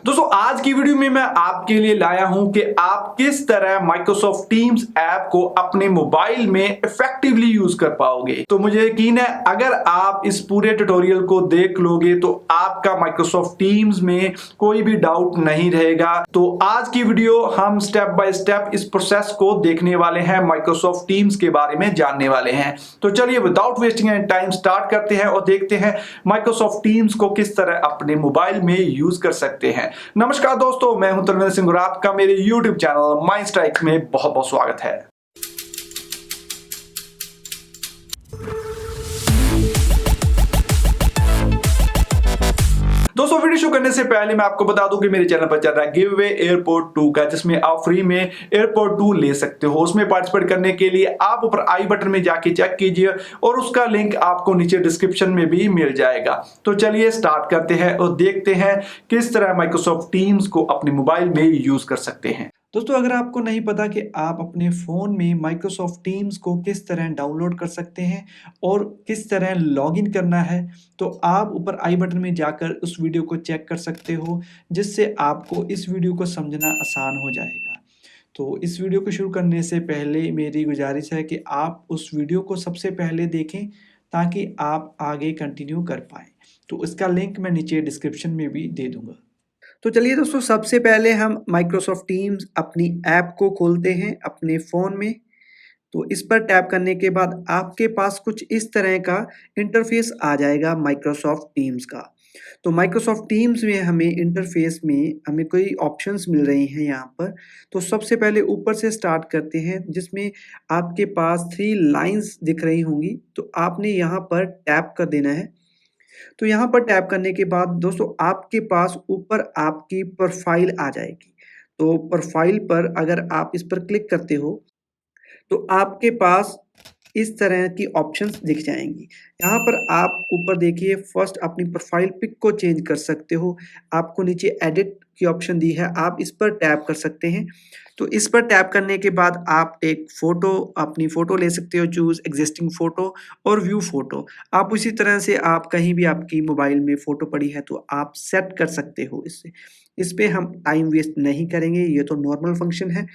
दोस्तों आज की वीडियो में मैं आपके लिए लाया हूं कि आप किस तरह माइक्रोसॉफ्ट टीम्स ऐप को अपने मोबाइल में इफेक्टिवली यूज कर पाओगे। तो मुझे यकीन है अगर आप इस पूरे ट्यूटोरियल को देख लोगे तो आपका माइक्रोसॉफ्ट टीम्स में कोई भी डाउट नहीं रहेगा। तो आज की वीडियो हम स्टेप बाय स्टेप इस प्रोसेस को देखने वाले हैं, माइक्रोसॉफ्ट टीम्स के बारे में जानने वाले हैं। तो चलिए without wasting any time start करते हैं और देखते हैं माइक्रोसॉफ्ट टीम्स को किस तरह अपने मोबाइल में यूज कर सकते हैं। नमस्कार दोस्तों, मैं हूं तलविंदर सिंह और आपका मेरे YouTube चैनल माइंड स्ट्राइक में बहुत बहुत स्वागत है। दोस्तों वीडियो शुरू करने से पहले मैं आपको बता दूं कि मेरे चैनल पर चल रहा है गिव अवे एयरपोर्ट 2 का, जिसमें आप फ्री में एयरपोर्ट 2 ले सकते हो। उसमें पार्टिसिपेट करने के लिए आप ऊपर आई बटन में जाके चेक कीजिए और उसका लिंक आपको नीचे डिस्क्रिप्शन में भी मिल जाएगा। तो चलिए स्टार्ट करते हैं और देखते हैं किस तरह माइक्रोसॉफ्ट टीम्स को अपने मोबाइल में यूज कर सकते हैं। दोस्तों अगर आपको नहीं पता कि आप अपने फ़ोन में माइक्रोसॉफ्ट टीम्स को किस तरह डाउनलोड कर सकते हैं और किस तरह लॉगिन करना है, तो आप ऊपर आई बटन में जाकर उस वीडियो को चेक कर सकते हो, जिससे आपको इस वीडियो को समझना आसान हो जाएगा। तो इस वीडियो को शुरू करने से पहले मेरी गुजारिश है कि आप उस वीडियो को सबसे पहले देखें ताकि आप आगे कंटिन्यू कर पाएँ। तो इसका लिंक मैं नीचे डिस्क्रिप्शन में भी दे दूँगा। तो चलिए दोस्तों, सबसे पहले हम माइक्रोसॉफ्ट टीम्स अपनी ऐप को खोलते हैं अपने फ़ोन में। तो इस पर टैप करने के बाद आपके पास कुछ इस तरह का इंटरफ़ेस आ जाएगा माइक्रोसॉफ्ट टीम्स का। तो माइक्रोसॉफ्ट टीम्स में हमें इंटरफ़ेस में हमें कोई ऑप्शंस मिल रही हैं यहाँ पर। तो सबसे पहले ऊपर से स्टार्ट करते हैं, जिसमें आपके पास 3 लाइन्स दिख रही होंगी। तो आपने यहाँ पर टैप कर देना है। तो यहाँ पर टैप करने के बाद दोस्तों आपके पास ऊपर आपकी प्रोफाइल आ जाएगी। तो प्रोफाइल पर अगर आप इस पर क्लिक करते हो तो आपके पास इस तरह की ऑप्शंस दिख जाएंगी। यहाँ पर आप ऊपर देखिए, फर्स्ट अपनी प्रोफाइल पिक को चेंज कर सकते हो। आपको नीचे एडिट की ऑप्शन दी है, आप इस पर टैप कर सकते हैं। तो इस पर टैप करने के बाद आप एक फ़ोटो, अपनी फ़ोटो ले सकते हो, चूज़ एग्जिस्टिंग फ़ोटो और व्यू फ़ोटो। आप उसी तरह से आप कहीं भी आपकी मोबाइल में फ़ोटो पड़ी है तो आप सेट कर सकते हो इससे। इस पे हम टाइम वेस्ट नहीं करेंगे, ये तो नॉर्मल फंक्शन है।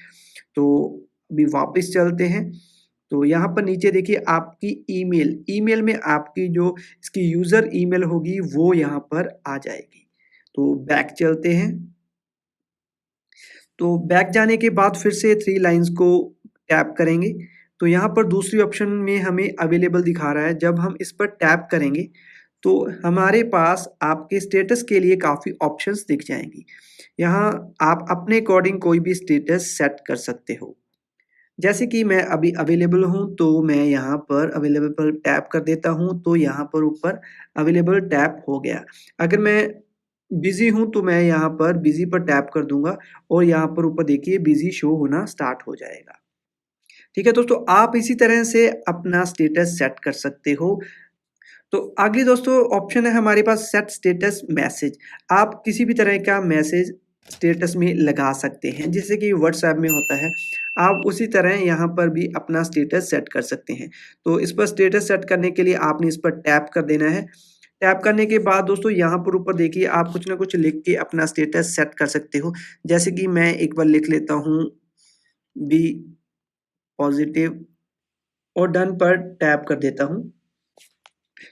तो अभी वापस चलते हैं। तो यहाँ पर नीचे देखिए आपकी ईमेल में आपकी जो इसकी यूज़र ईमेल होगी वो यहाँ पर आ जाएगी। तो बैक चलते हैं। तो बैक जाने के बाद फिर से 3 लाइन्स को टैप करेंगे। तो यहाँ पर दूसरी ऑप्शन में हमें अवेलेबल दिखा रहा है। जब हम इस पर टैप करेंगे तो हमारे पास आपके स्टेटस के लिए काफ़ी ऑप्शंस दिख जाएंगी। यहाँ आप अपने अकॉर्डिंग कोई भी स्टेटस सेट कर सकते हो। जैसे कि मैं अभी अवेलेबल हूँ, तो मैं यहाँ पर अवेलेबल पर टैप कर देता हूँ, तो यहाँ पर ऊपर अवेलेबल टैप हो गया। अगर मैं बिज़ी हूँ, तो मैं यहाँ पर बिज़ी पर टैप कर दूँगा और यहाँ पर ऊपर देखिए बिज़ी शो होना स्टार्ट हो जाएगा। ठीक है दोस्तों, आप इसी तरह से अपना स्टेटस सेट कर सकते हो। तो आगे दोस्तों ऑप्शन है हमारे पास सेट स्टेटस मैसेज। आप किसी भी तरह का मैसेज स्टेटस में लगा सकते हैं, जैसे कि व्हाट्सएप में होता है। आप उसी तरह यहाँ पर भी अपना स्टेटस सेट कर सकते हैं। तो इस पर स्टेटस सेट करने के लिए आपने इस पर टैप कर देना है। टैप करने के बाद दोस्तों यहाँ पर ऊपर देखिए आप कुछ ना कुछ लिख के अपना स्टेटस सेट कर सकते हो। जैसे कि मैं एक बार लिख लेता हूँ, बी पॉजिटिव, और डन पर टैप कर देता हूँ।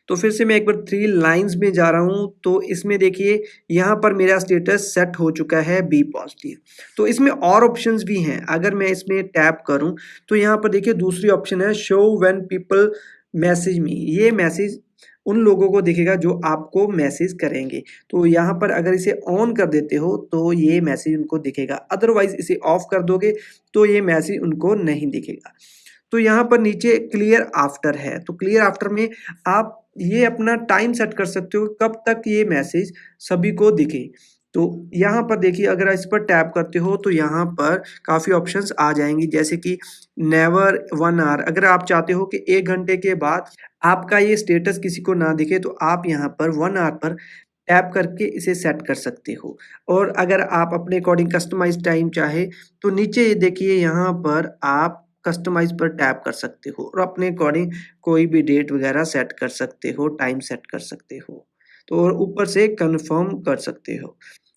तो फिर से मैं एक बार 3 लाइन्स में जा रहा हूँ, तो इसमें देखिए यहाँ पर मेरा स्टेटस सेट हो चुका है बी पॉजिटिव। तो इसमें और ऑप्शंस भी हैं। अगर मैं इसमें टैप करूँ तो यहाँ पर देखिए दूसरी ऑप्शन है show when people message me. ये मैसेज उन लोगों को दिखेगा जो आपको मैसेज करेंगे। तो यहाँ पर अगर इसे ऑन कर देते हो तो ये मैसेज उनको दिखेगा, अदरवाइज इसे ऑफ कर दोगे तो ये मैसेज उनको नहीं दिखेगा। तो यहाँ पर नीचे क्लियर आफ्टर है। तो क्लियर आफ्टर में आप ये अपना टाइम सेट कर सकते हो कब तक ये मैसेज सभी को दिखे। तो यहाँ पर देखिए अगर इस पर टैप करते हो तो यहाँ पर काफ़ी ऑप्शंस आ जाएंगी, जैसे कि नेवर 1 आवर। अगर आप चाहते हो कि 1 घंटे के बाद आपका ये स्टेटस किसी को ना दिखे तो आप यहाँ पर 1 आवर पर टैप करके इसे सेट कर सकते हो। और अगर आप अपने अकॉर्डिंग कस्टमाइज टाइम चाहे तो नीचे ये देखिए यहाँ पर आप कस्टमाइज पर टैप कर सकते हो और अपने अकॉर्डिंग कोई भी डेट वगैरह सेट कर सकते हो, टाइम सेट कर सकते हो। तो और ऊपर से कन्फर्म कर सकते हो।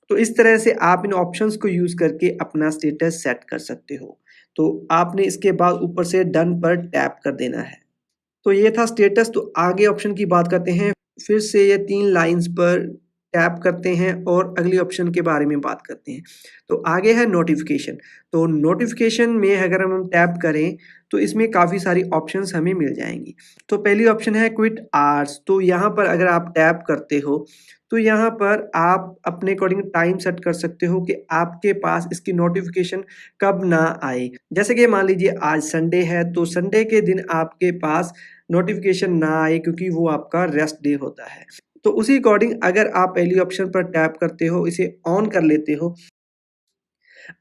तो इस तरह से आप इन ऑप्शंस को यूज़ करके अपना स्टेटस सेट कर सकते हो। तो आपने इसके बाद ऊपर से डन पर टैप कर देना है। तो ये था स्टेटस। तो आगे ऑप्शन की बात करते हैं। फिर से ये 3 लाइन्स पर टैप करते हैं और अगली ऑप्शन के बारे में बात करते हैं। तो आगे है नोटिफ़िकेशन। तो नोटिफ़िकेशन में अगर हम टैप करें तो इसमें काफ़ी सारी ऑप्शंस हमें मिल जाएँगी। तो पहली ऑप्शन है क्विट आवर्स। तो यहाँ पर अगर आप टैप करते हो तो यहाँ पर आप अपने अकॉर्डिंग टाइम सेट कर सकते हो कि आपके पास इसकी नोटिफ़िकेशन कब ना आए। जैसे कि मान लीजिए आज संडे है तो संडे के दिन आपके पास नोटिफ़िकेशन ना आए क्योंकि वो आपका रेस्ट डे होता है। तो उसी अकॉर्डिंग अगर आप पहली ऑप्शन पर टैप करते हो, इसे ऑन कर लेते हो,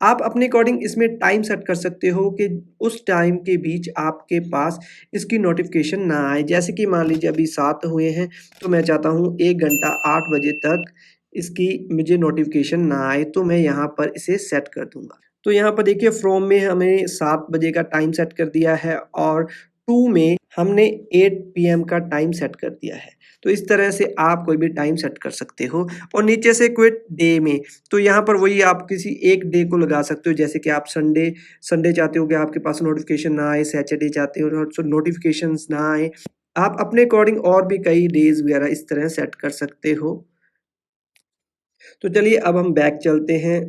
आप अपने अकॉर्डिंग इसमें टाइम सेट कर सकते हो कि उस टाइम के बीच आपके पास इसकी नोटिफ़िकेशन ना आए। जैसे कि मान लीजिए अभी 7 हुए हैं, तो मैं चाहता हूँ 1 घंटा 8 बजे तक इसकी मुझे नोटिफ़िकेशन ना आए, तो मैं यहाँ पर इसे सेट कर दूँगा। तो यहाँ पर देखिए फ्रॉम में हमें 7 बजे का टाइम सेट कर दिया है और टू में हमने 8 पीएम का टाइम सेट कर दिया है। तो इस तरह से आप कोई भी टाइम सेट कर सकते हो और नीचे से क्विट डे में, तो यहाँ पर वही आप किसी एक डे को लगा सकते हो। जैसे कि आप संडे संडे चाहते हो कि आपके पास नोटिफ़िकेशन ना आए, सैटरडे चाहते हो और सो नोटिफ़िकेशंस ना आए। आप अपने अकॉर्डिंग और भी कई डेज़ वगैरह इस तरह सेट कर सकते हो। तो चलिए अब हम बैक चलते हैं।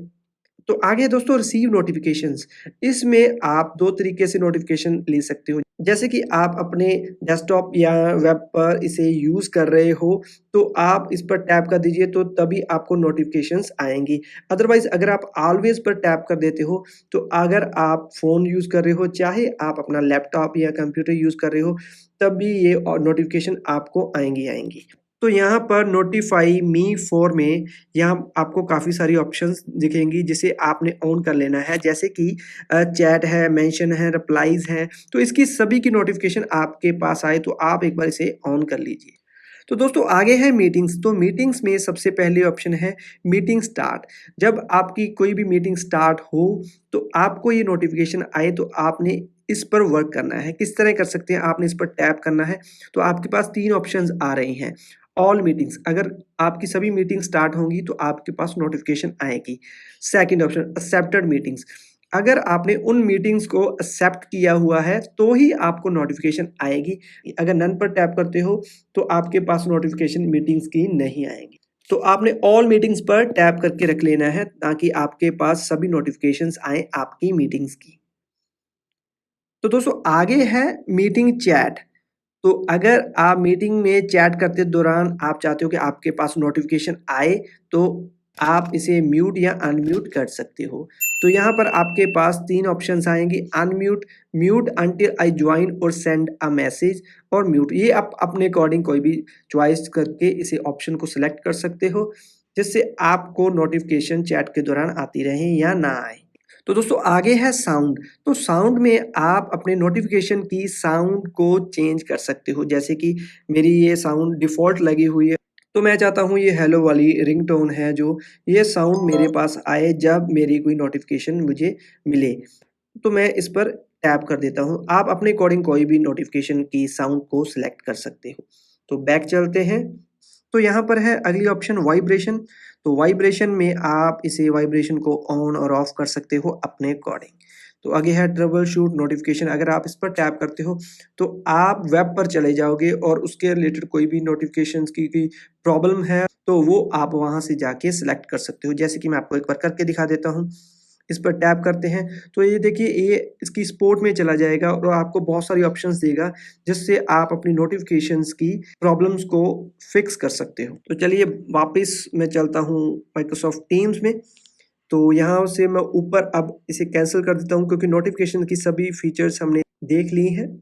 तो आगे दोस्तों रिसीव नोटिफिकेशंस, इसमें आप 2 तरीके से नोटिफिकेशन ले सकते हो। जैसे कि आप अपने डेस्कटॉप या वेब पर इसे यूज़ कर रहे हो, तो आप इस पर टैप कर दीजिए तो तभी आपको नोटिफिकेशंस आएँगी। अदरवाइज़ अगर आप ऑलवेज़ पर टैप कर देते हो, तो अगर आप फ़ोन यूज़ कर रहे हो, चाहे आप अपना लैपटॉप या कंप्यूटर यूज़ कर रहे हो, तब भी ये नोटिफिकेशन आपको आएँगी। तो यहाँ पर नोटिफ़ाई मी फॉर में यहाँ आपको काफ़ी सारी ऑप्शंस दिखेंगी जिसे आपने ऑन कर लेना है। जैसे कि चैट है, मेंशन है, रिप्लाइज़ हैं, तो इसकी सभी की नोटिफ़िकेशन आपके पास आए तो आप एक बार इसे ऑन कर लीजिए। तो दोस्तों आगे है मीटिंग्स। तो मीटिंग्स में सबसे पहले ऑप्शन है मीटिंग स्टार्ट। जब आपकी कोई भी मीटिंग स्टार्ट हो तो आपको ये नोटिफ़िकेशन आए तो आपने इस पर वर्क करना है। किस तरह कर सकते हैं? आपने इस पर टैप करना है, तो आपके पास 3 ऑप्शंस आ रही हैं। ऑल मीटिंग्स, अगर आपकी सभी मीटिंग स्टार्ट होंगी तो आपके पास नोटिफ़िकेशन आएगी। सेकंड ऑप्शन एक्सेप्टेड मीटिंग्स, अगर आपने उन मीटिंग्स को एक्सेप्ट किया हुआ है तो ही आपको नोटिफ़िकेशन आएगी। अगर नन पर टैप करते हो तो आपके पास नोटिफ़िकेशन मीटिंग्स की नहीं आएँगी। तो आपने ऑल मीटिंग्स पर टैप करके रख लेना है ताकि आपके पास सभी नोटिफ़िकेशंस आएँ आपकी मीटिंग्स की। तो दोस्तों आगे है मीटिंग चैट। तो अगर आप मीटिंग में चैट करते दौरान आप चाहते हो कि आपके पास नोटिफ़िकेशन आए, तो आप इसे म्यूट या अनम्यूट कर सकते हो। तो यहाँ पर आपके पास 3 ऑप्शंस आएँगी, unmute, mute until I join और सेंड अ मैसेज और म्यूट। ये आप अपने अकॉर्डिंग कोई भी चॉइस करके इसे ऑप्शन को सिलेक्ट कर सकते हो, जिससे आपको नोटिफ़िकेशन चैट के दौरान आती रहें या ना आए। तो दोस्तों आगे है साउंड। तो साउंड में आप अपने नोटिफ़िकेशन की साउंड को चेंज कर सकते हो। जैसे कि मेरी ये साउंड डिफ़ॉल्ट लगी हुई है, तो मैं चाहता हूँ ये हेलो वाली रिंगटोन है जो, ये साउंड मेरे पास आए जब मेरी कोई नोटिफ़िकेशन मुझे मिले। तो मैं इस पर टैप कर देता हूँ। आप अपने अकॉर्डिंग कोई भी नोटिफ़िकेशन की साउंड को सिलेक्ट कर सकते हो। तो बैक चलते हैं। तो यहाँ पर है अगली ऑप्शन वाइब्रेशन। तो वाइब्रेशन में आप इसे वाइब्रेशन को ऑन और ऑफ कर सकते हो अपने अकॉर्डिंग। तो आगे है ट्रबल शूट नोटिफिकेशन। अगर आप इस पर टैप करते हो तो आप वेब पर चले जाओगे और उसके रिलेटेड कोई भी नोटिफिकेशंस की प्रॉब्लम है तो वो आप वहाँ से जाके सिलेक्ट कर सकते हो। जैसे कि मैं आपको एक बार करके दिखा देता हूँ। इस पर टैप करते हैं तो ये देखिए ये इसकी सपोर्ट में चला जाएगा और आपको बहुत सारी ऑप्शंस देगा जिससे आप अपनी नोटिफिकेशंस की प्रॉब्लम्स को फिक्स कर सकते हो। तो चलिए वापस मैं चलता हूँ माइक्रोसॉफ्ट टीम्स में। तो यहाँ से मैं ऊपर अब इसे कैंसिल कर देता हूँ क्योंकि नोटिफिकेशन की सभी फीचर्स हमने देख ली हैं।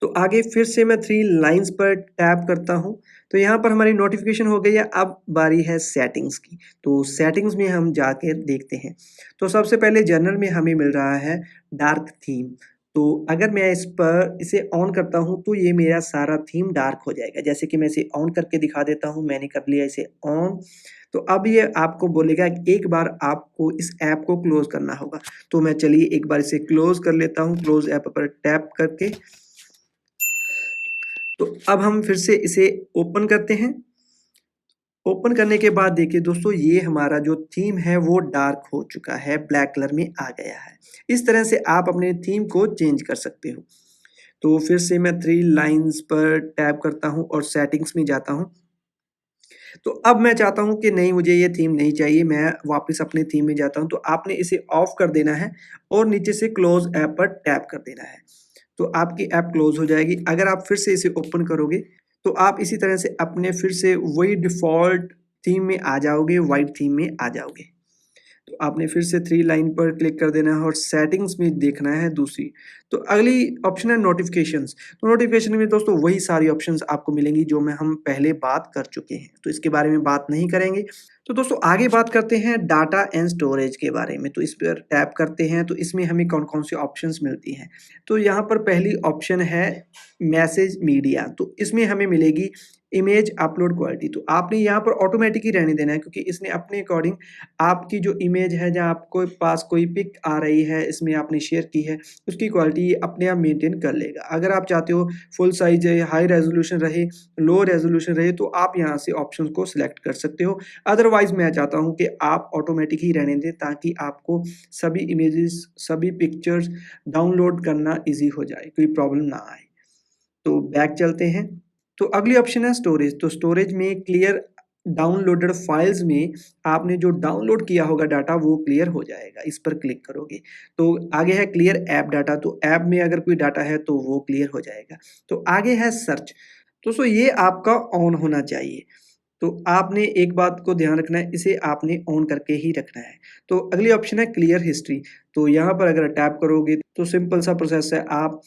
तो आगे फिर से मैं 3 लाइन्स पर टैप करता हूँ। तो यहाँ पर हमारी नोटिफ़िकेशन हो गई है, अब बारी है सेटिंग्स की। तो सेटिंग्स में हम जाके देखते हैं। तो सबसे पहले जनरल में हमें मिल रहा है डार्क थीम। तो अगर मैं इसे ऑन करता हूँ तो ये मेरा सारा थीम डार्क हो जाएगा। जैसे कि मैं इसे ऑन करके दिखा देता हूँ, मैंने कर लिया इसे ऑन। तो अब ये आपको बोलेगा कि एक बार आपको इस ऐप को क्लोज़ करना होगा। तो मैं चलिए एक बार इसे क्लोज़ कर लेता हूँ, क्लोज़ ऐप पर टैप करके। तो अब हम फिर से इसे ओपन करते हैं ओपन करने के बाद देखिए दोस्तों, ये हमारा जो थीम है वो डार्क हो चुका है, ब्लैक कलर में आ गया है। इस तरह से आप अपने थीम को चेंज कर सकते हो। तो फिर से मैं 3 लाइन्स पर टैप करता हूँ और सेटिंग्स में जाता हूँ। तो अब मैं चाहता हूँ कि नहीं, मुझे ये थीम नहीं चाहिए, मैं वापस अपने थीम में जाता हूँ। तो आपने इसे ऑफ कर देना है और नीचे से क्लोज़ ऐप पर टैप कर देना है। तो आपकी ऐप क्लोज़ हो जाएगी। अगर आप फिर से इसे ओपन करोगे, तो आप इसी तरह से अपने फिर से वही डिफ़ॉल्ट थीम में आ जाओगे, व्हाइट थीम में आ जाओगे। तो आपने फिर से 3 लाइन पर क्लिक कर देना है और सेटिंग्स में देखना है दूसरी। तो अगली ऑप्शन है नोटिफ़िकेशंस। तो नोटिफ़िकेशन में दोस्तों वही सारी ऑप्शंस आपको मिलेंगी जो हम पहले बात कर चुके हैं। तो इसके बारे में बात नहीं करेंगे। तो दोस्तों आगे बात करते हैं डाटा एंड स्टोरेज के बारे में। तो इस पर टैप करते हैं तो इसमें हमें कौन-कौन सी ऑप्शंस मिलती हैं। तो यहाँ पर पहली ऑप्शन है मैसेज मीडिया। तो इसमें हमें मिलेगी इमेज अपलोड क्वालिटी। तो आपने यहाँ पर ऑटोमेटिक ही रहने देना है, क्योंकि इसने अपने अकॉर्डिंग आपकी जो इमेज है, जहाँ आपको पास कोई पिक आ रही है, इसमें आपने शेयर की है, उसकी क्वालिटी अपने आप मेंटेन कर लेगा। अगर आप चाहते हो फुल साइज़ है, हाई रेज़ोल्यूशन रहे, लो रेज़ोल्यूशन रहे, तो आप यहाँ से ऑप्शंस को सिलेक्ट कर सकते हो। अदरवाइज़ मैं चाहता हूँ कि आप ऑटोमेटिक ही रहने दें, ताकि आपको सभी इमेजेस, सभी पिक्चर्स डाउनलोड करना ईज़ी हो जाए, कोई प्रॉब्लम ना आए। तो बैक चलते हैं। तो अगली ऑप्शन है स्टोरेज। तो स्टोरेज में क्लियर डाउनलोडेड फाइल्स में आपने जो डाउनलोड किया होगा डाटा वो क्लियर हो जाएगा, इस पर क्लिक करोगे। तो आगे है क्लियर ऐप डाटा। तो ऐप में अगर कोई डाटा है तो वो क्लियर हो जाएगा। तो आगे है सर्च। दोस्तों ये आपका ऑन होना चाहिए। तो आपने एक बात को ध्यान रखना है, इसे आपने ऑन करके ही रखना है। तो अगली ऑप्शन है क्लियर हिस्ट्री। तो यहाँ पर अगर टैप करोगे तो सिंपल सा प्रोसेस है, आप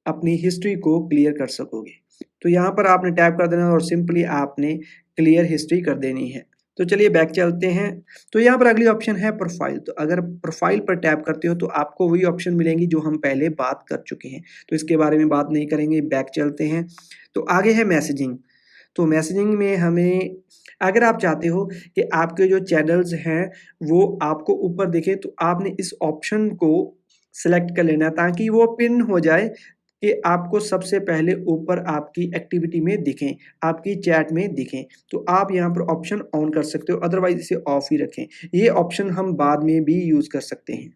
अपनी हिस्ट्री को क्लियर कर सकोगे। तो यहाँ पर आपने टैप कर देना और सिंपली आपने क्लियर हिस्ट्री कर देनी है। तो चलिए बैक चलते हैं। तो यहाँ पर अगली ऑप्शन है प्रोफाइल। तो अगर प्रोफाइल पर टैप करते हो तो आपको वही ऑप्शन मिलेंगी जो हम पहले बात कर चुके हैं। तो इसके बारे में बात नहीं करेंगे, बैक चलते हैं। तो आगे है मैसेजिंग। तो मैसेजिंग में हमें, अगर आप चाहते हो कि आपके जो चैनल्स हैं वो आपको ऊपर दिखे, तो आपने इस ऑप्शन को सेलेक्ट कर लेना है, ताकि वो पिन हो जाए कि आपको सबसे पहले ऊपर आपकी एक्टिविटी में दिखें, आपकी चैट में दिखें। तो आप यहाँ पर ऑप्शन ऑन कर सकते हो, अदरवाइज़ इसे ऑफ ही रखें। ये ऑप्शन हम बाद में भी यूज़ कर सकते हैं।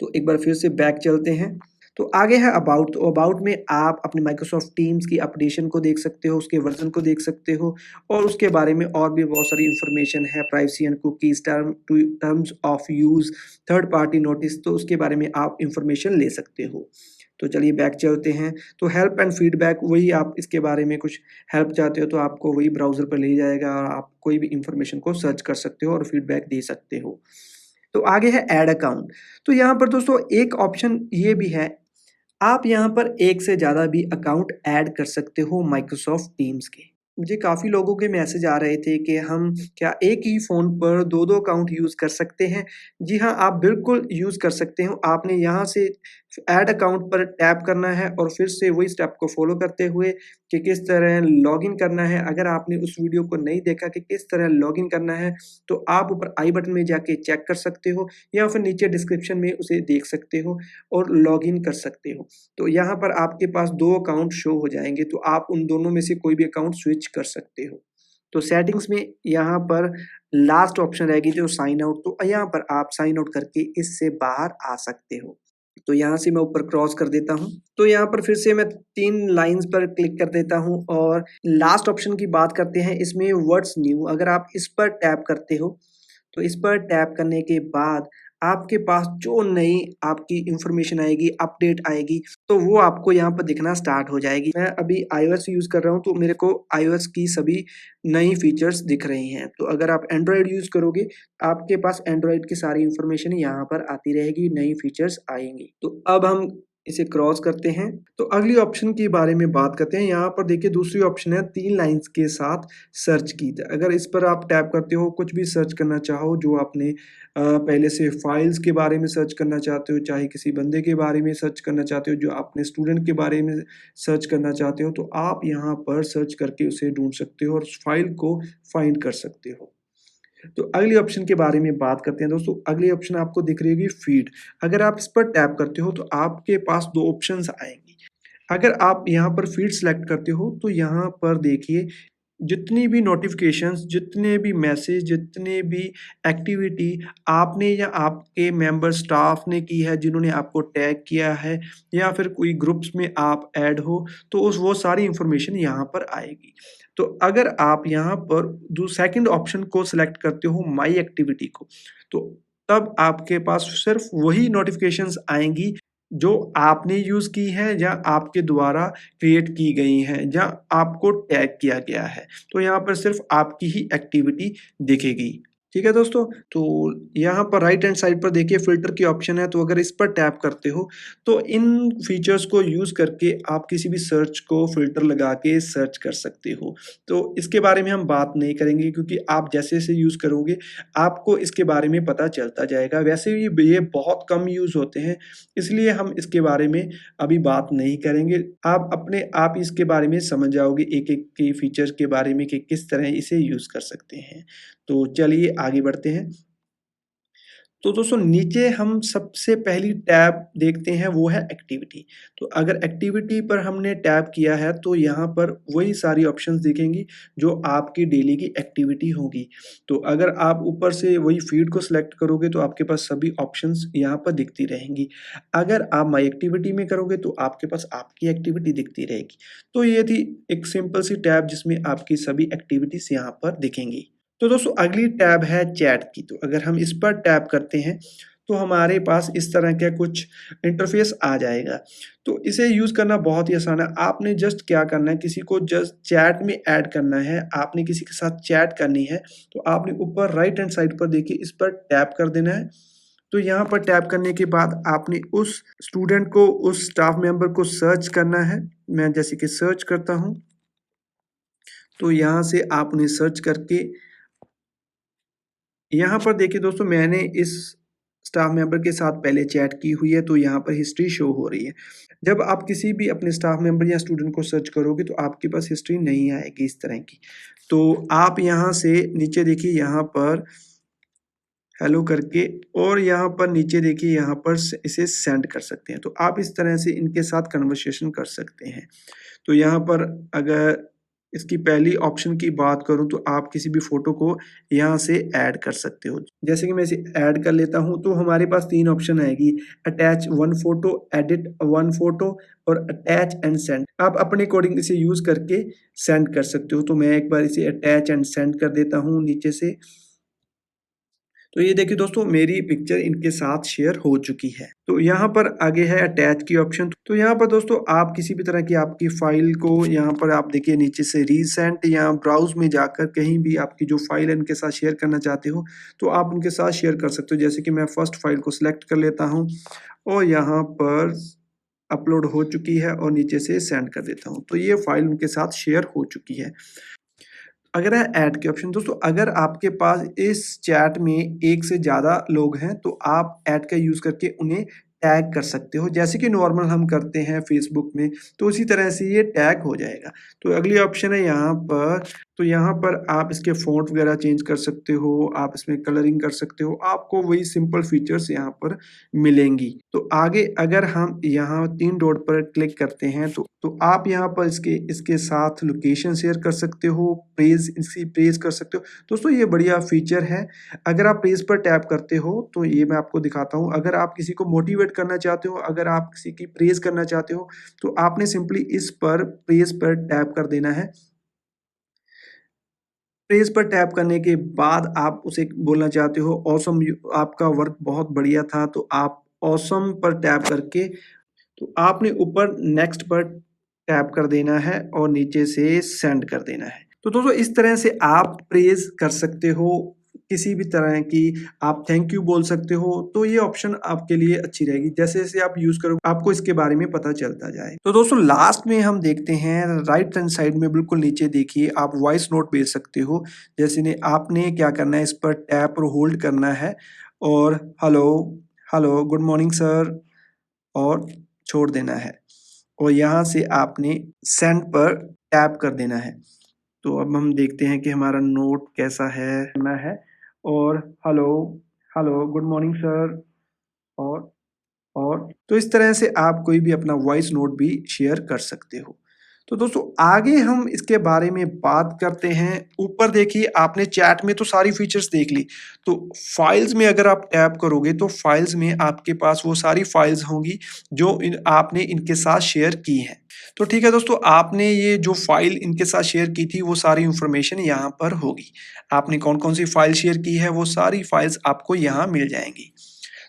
तो एक बार फिर से बैक चलते हैं। तो आगे है अबाउट। तो अबाउट में आप अपने माइक्रोसॉफ्ट टीम्स की अपडेशन को देख सकते हो, उसके वर्ज़न को देख सकते हो और उसके बारे में और भी बहुत सारी इन्फॉर्मेशन है, privacy and cookies, terms of use, third party notice, तो उसके बारे में आप इन्फॉर्मेशन ले सकते हो। तो चलिए बैक चलते हैं। तो हेल्प एंड फीडबैक, वही आप इसके बारे में कुछ हेल्प चाहते हो तो आपको वही ब्राउज़र पर ले जाएगा और आप कोई भी इन्फॉर्मेशन को सर्च कर सकते हो और फीडबैक दे सकते हो। तो आगे है ऐड अकाउंट। तो यहाँ पर दोस्तों एक ऑप्शन ये भी है, आप यहाँ पर एक से ज़्यादा भी अकाउंट ऐड कर सकते हो माइक्रोसॉफ्ट टीम्स के। मुझे काफ़ी लोगों के मैसेज आ रहे थे कि हम क्या एक ही फ़ोन पर 2-2 अकाउंट यूज़ कर सकते हैं? जी हाँ, आप बिल्कुल यूज़ कर सकते हो। आपने यहाँ से ऐड अकाउंट पर टैप करना है और फिर से वही स्टेप को फ़ॉलो करते हुए कि किस तरह लॉगिन करना है। अगर आपने उस वीडियो को नहीं देखा कि किस तरह लॉगिन करना है, तो आप ऊपर आई बटन में जाके चेक कर सकते हो या फिर नीचे डिस्क्रिप्शन में उसे देख सकते हो और लॉगिन कर सकते हो। तो यहाँ पर आपके पास 2 अकाउंट शो हो जाएँगे, तो आप उन दोनों में से कोई भी अकाउंट स्विच कर सकते हो। तो सेटिंग्स में यहाँ पर लास्ट ऑप्शन रहेगी जो साइन आउट। तो यहाँ पर आप साइन आउट करके इससे बाहर आ सकते हो। तो यहाँ से मैं ऊपर क्रॉस कर देता हूँ। तो यहाँ पर फिर से मैं 3 लाइन्स पर क्लिक कर देता हूँ और लास्ट ऑप्शन की बात करते हैं। इसमें व्हाट्स न्यू, अगर आप इस पर टैप करते हो, तो इस पर टैप करने के बाद आपके पास जो नई आपकी इन्फॉर्मेशन आएगी, अपडेट आएगी, तो वो आपको यहाँ पर दिखना स्टार्ट हो जाएगी। मैं अभी iOS यूज़ कर रहा हूँ, तो मेरे को iOS की सभी नई फीचर्स दिख रही हैं। तो अगर आप एंड्रॉयड यूज़ करोगे, आपके पास एंड्रॉयड की सारी इन्फॉर्मेशन यहाँ पर आती रहेगी, नई फीचर्स आएँगी। तो अब हम इसे क्रॉस करते हैं। तो अगली ऑप्शन के बारे में बात करते हैं। यहाँ पर देखिए दूसरी ऑप्शन है 3 लाइन्स के साथ सर्च की। अगर इस पर आप टैप करते हो, कुछ भी सर्च करना चाहो जो आपने पहले से फाइल्स के बारे में सर्च करना चाहते हो, चाहे किसी बंदे के बारे में सर्च करना चाहते हो, जो आपने स्टूडेंट के बारे में सर्च करना चाहते हो, तो आप यहाँ पर सर्च करके उसे ढूँढ सकते हो और उस फाइल को फाइंड कर सकते हो। तो अगली ऑप्शन के बारे में बात करते हैं दोस्तों। अगली ऑप्शन आपको दिख रही होगी फीड। अगर आप इस पर टैप करते हो तो आपके पास 2 ऑप्शंस आएँगी। अगर आप यहाँ पर फीड सेलेक्ट करते हो तो यहाँ पर देखिए जितनी भी नोटिफिकेशंस, जितने भी मैसेज, जितने भी एक्टिविटी आपने या आपके मेंबर स्टाफ ने की है, जिन्होंने आपको टैग किया है या फिर कोई ग्रुप्स में आप ऐड हो, तो उस वो सारी इंफॉर्मेशन यहाँ पर आएगी। तो अगर आप यहाँ पर सेकंड ऑप्शन को सिलेक्ट करते हो माई एक्टिविटी को, तो तब आपके पास सिर्फ वही नोटिफिकेशंस आएंगी जो आपने यूज़ की है या आपके द्वारा क्रिएट की गई हैं या आपको टैग किया गया है। तो यहाँ पर सिर्फ आपकी ही एक्टिविटी दिखेगी। ठीक है दोस्तों? तो यहाँ पर राइट हैंड साइड पर देखिए फ़िल्टर की ऑप्शन है, तो अगर इस पर टैप करते हो, तो इन फीचर्स को यूज़ करके आप किसी भी सर्च को फ़िल्टर लगा के सर्च कर सकते हो। तो इसके बारे में हम बात नहीं करेंगे क्योंकि आप जैसे-जैसे यूज़ करोगे, आपको इसके बारे में पता चलता जाएगा। वैसे भी ये बहुत कम यूज़ होते हैं, इसलिए हम इसके बारे में अभी बात नहीं करेंगे। आप अपने आप इसके बारे में समझ जाओगे एक-एक के फीचर्स के बारे में कि किस तरह इसे यूज़ कर सकते हैं। तो चलिए आगे बढ़ते हैं। तो दोस्तों नीचे हम सबसे पहली टैब देखते हैं वो है एक्टिविटी। तो अगर एक्टिविटी पर हमने टैप किया है तो यहाँ पर वही सारी ऑप्शंस दिखेंगी जो आपकी डेली की एक्टिविटी होगी। तो अगर आप ऊपर से वही फीड को सिलेक्ट करोगे तो आपके पास सभी ऑप्शंस यहाँ पर दिखती रहेंगी। अगर आप माई एक्टिविटी में करोगे तो आपके पास आपकी एक्टिविटी दिखती रहेगी। तो ये थी एक सिंपल सी टैब जिसमें आपकी सभी एक्टिविटीज़ यहाँ पर दिखेंगी। तो दोस्तों अगली टैब है चैट की। तो अगर हम इस पर टैप करते हैं तो हमारे पास इस तरह का कुछ इंटरफेस आ जाएगा। तो इसे यूज़ करना बहुत ही आसान है। आपने जस्ट क्या करना है, किसी को जस्ट चैट में ऐड करना है, आपने किसी के साथ चैट करनी है, तो आपने ऊपर राइट हैंड साइड पर देखिए इस पर टैप कर देना है। तो यहाँ पर टैप करने के बाद आपने उस स्टूडेंट को, उस स्टाफ मेंबर को सर्च करना है। मैं जैसे कि सर्च करता हूँ, तो यहाँ से आपने सर्च करके यहाँ पर देखिए दोस्तों मैंने इस स्टाफ मेंबर के साथ पहले चैट की हुई है, तो यहाँ पर हिस्ट्री शो हो रही है। जब आप किसी भी अपने स्टाफ मेंबर या स्टूडेंट को सर्च करोगे तो आपके पास हिस्ट्री नहीं आएगी इस तरह की। तो आप यहाँ से नीचे देखिए यहाँ पर हेलो करके और यहाँ पर नीचे देखिए यहाँ पर इसे सेंड कर सकते हैं। तो आप इस तरह से इनके साथ कन्वर्सेशन कर सकते हैं। तो यहाँ पर अगर इसकी पहली ऑप्शन की बात करूँ तो आप किसी भी फ़ोटो को यहाँ से ऐड कर सकते हो। जैसे कि मैं इसे ऐड कर लेता हूँ तो हमारे पास 3 ऑप्शन आएगी, attach one photo, edit one photo और अटैच एंड सेंड। आप अपने अकॉर्डिंग इसे यूज़ करके सेंड कर सकते हो। तो मैं एक बार इसे अटैच एंड सेंड कर देता हूँ नीचे से। तो ये देखिए दोस्तों मेरी पिक्चर इनके साथ शेयर हो चुकी है। तो यहाँ पर आगे है अटैच की ऑप्शन। तो यहाँ पर दोस्तों आप किसी भी तरह की आपकी फाइल को यहाँ पर आप देखिए नीचे से रीसेंट या ब्राउज में जाकर कहीं भी आपकी जो फाइल है इनके साथ शेयर करना चाहते हो तो आप उनके साथ शेयर कर सकते हो। जैसे कि मैं फर्स्ट फाइल को सिलेक्ट कर लेता हूँ और यहाँ पर अपलोड हो चुकी है और नीचे से सेंड कर देता हूँ। तो ये फाइल उनके साथ शेयर हो चुकी है। अगर है ऐड के ऑप्शन दोस्तों, अगर आपके पास इस चैट में एक से ज़्यादा लोग हैं तो आप ऐड का यूज़ करके उन्हें टैग कर सकते हो। जैसे कि नॉर्मल हम करते हैं फेसबुक में, तो उसी तरह से ये टैग हो जाएगा। तो अगली ऑप्शन है यहाँ पर, तो यहाँ पर आप इसके फ़ॉन्ट वगैरह चेंज कर सकते हो, आप इसमें कलरिंग कर सकते हो, आपको वही सिंपल फीचर्स यहाँ पर मिलेंगी। तो आगे अगर हम यहाँ 3 डॉट पर क्लिक करते हैं तो आप यहाँ पर इसके साथ लोकेशन शेयर कर सकते हो, इसकी प्रेज़ कर सकते हो। दोस्तों ये बढ़िया फीचर है। अगर आप प्रेज़ पर टैप करते हो तो ये मैं आपको दिखाता हूँ। अगर आप किसी को मोटिवेट करना चाहते हो, अगर आप किसी की प्रेज़ करना चाहते हो, तो आपने सिंपली इस पर प्रेज़ पर टैप कर देना है। प्रेज़ पर टैप करने के बाद आप उसे बोलना चाहते हो ऑसम, यू आपका वर्क बहुत बढ़िया था, तो आप ऑसम पर टैप करके तो आपने ऊपर नेक्स्ट पर टैप कर देना है और नीचे से सेंड कर देना है। तो दोस्तों इस तरह से आप प्रेज़ कर सकते हो, किसी भी तरह की आप थैंक यू बोल सकते हो, तो ये ऑप्शन आपके लिए अच्छी रहेगी। जैसे-जैसे आप यूज़ करोगे आपको इसके बारे में पता चलता जाए। तो दोस्तों लास्ट में हम देखते हैं राइट हैंड साइड में बिल्कुल नीचे देखिए आप वॉइस नोट भेज सकते हो। जैसे ने आपने क्या करना है, इस पर टैप और होल्ड करना है और hello, hello, good morning sir और छोड़ देना है और यहाँ से आपने सेंड पर टैप कर देना है। तो अब हम देखते हैं कि हमारा नोट कैसा है, करना है और hello, hello, good morning sir और तो इस तरह से आप कोई भी अपना वॉइस नोट भी शेयर कर सकते हो। तो दोस्तों आगे हम इसके बारे में बात करते हैं। ऊपर देखिए आपने चैट में तो सारी फीचर्स देख ली, तो फाइल्स में अगर आप टैप करोगे तो फाइल्स में आपके पास वो सारी फाइल्स होंगी जो आपने इनके साथ शेयर की हैं। तो ठीक है दोस्तों, आपने ये जो फाइल इनके साथ शेयर की थी वो सारी इंफॉर्मेशन यहाँ पर होगी। आपने कौन कौन सी फाइल शेयर की है वो सारी फाइल्स आपको यहाँ मिल जाएंगी।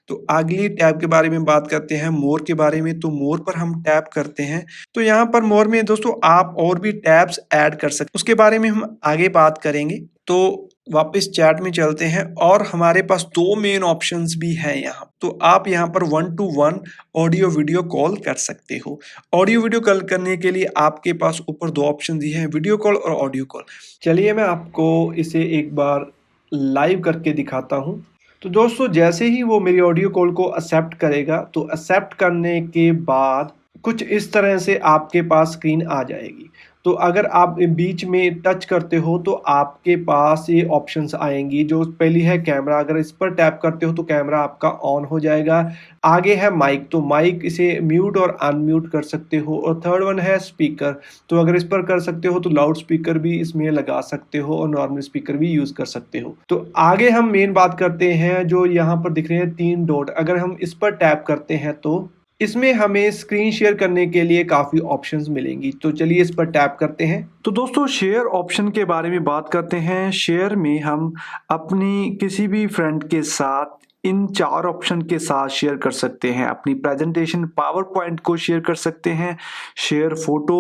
तो अगली टैब के बारे में बात करते हैं, मोर के बारे में। तो मोर पर हम टैप करते हैं, तो यहाँ पर मोर में दोस्तों आप और भी टैब्स ऐड कर सकते हैं, उसके बारे में हम आगे बात करेंगे। तो वापस चैट में चलते हैं और हमारे पास दो मेन ऑप्शंस भी हैं यहाँ। तो आप यहाँ पर 1-to-1 ऑडियो वीडियो कॉल कर सकते हो। ऑडियो वीडियो कॉल करने के लिए आपके पास ऊपर दो ऑप्शन दिए हैं, वीडियो कॉल और ऑडियो कॉल। चलिए मैं आपको इसे एक बार लाइव करके दिखाता हूँ। तो दोस्तों जैसे ही वो मेरी ऑडियो कॉल को एक्सेप्ट करेगा, तो एक्सेप्ट करने के बाद कुछ इस तरह से आपके पास स्क्रीन आ जाएगी। तो अगर आप बीच में टच करते हो तो आपके पास ये ऑप्शंस आएंगी। जो पहली है कैमरा, अगर इस पर टैप करते हो तो कैमरा आपका ऑन हो जाएगा। आगे है माइक, तो माइक इसे म्यूट और अनम्यूट कर सकते हो। और थर्ड वन है स्पीकर, तो अगर इस पर कर सकते हो तो लाउड स्पीकर भी इसमें लगा सकते हो और नॉर्मल स्पीकर भी यूज कर सकते हो। तो आगे हम मेन बात करते हैं, जो यहाँ पर दिख रहे हैं 3 डॉट, अगर हम इस पर टैप करते हैं तो इसमें हमें स्क्रीन शेयर करने के लिए काफ़ी ऑप्शंस मिलेंगी। तो चलिए इस पर टैप करते हैं। तो दोस्तों शेयर ऑप्शन के बारे में बात करते हैं। शेयर में हम अपनी किसी भी फ्रेंड के साथ इन 4 ऑप्शन के साथ शेयर कर सकते हैं। अपनी प्रेजेंटेशन पावर पॉइंट को शेयर कर सकते हैं, शेयर फोटो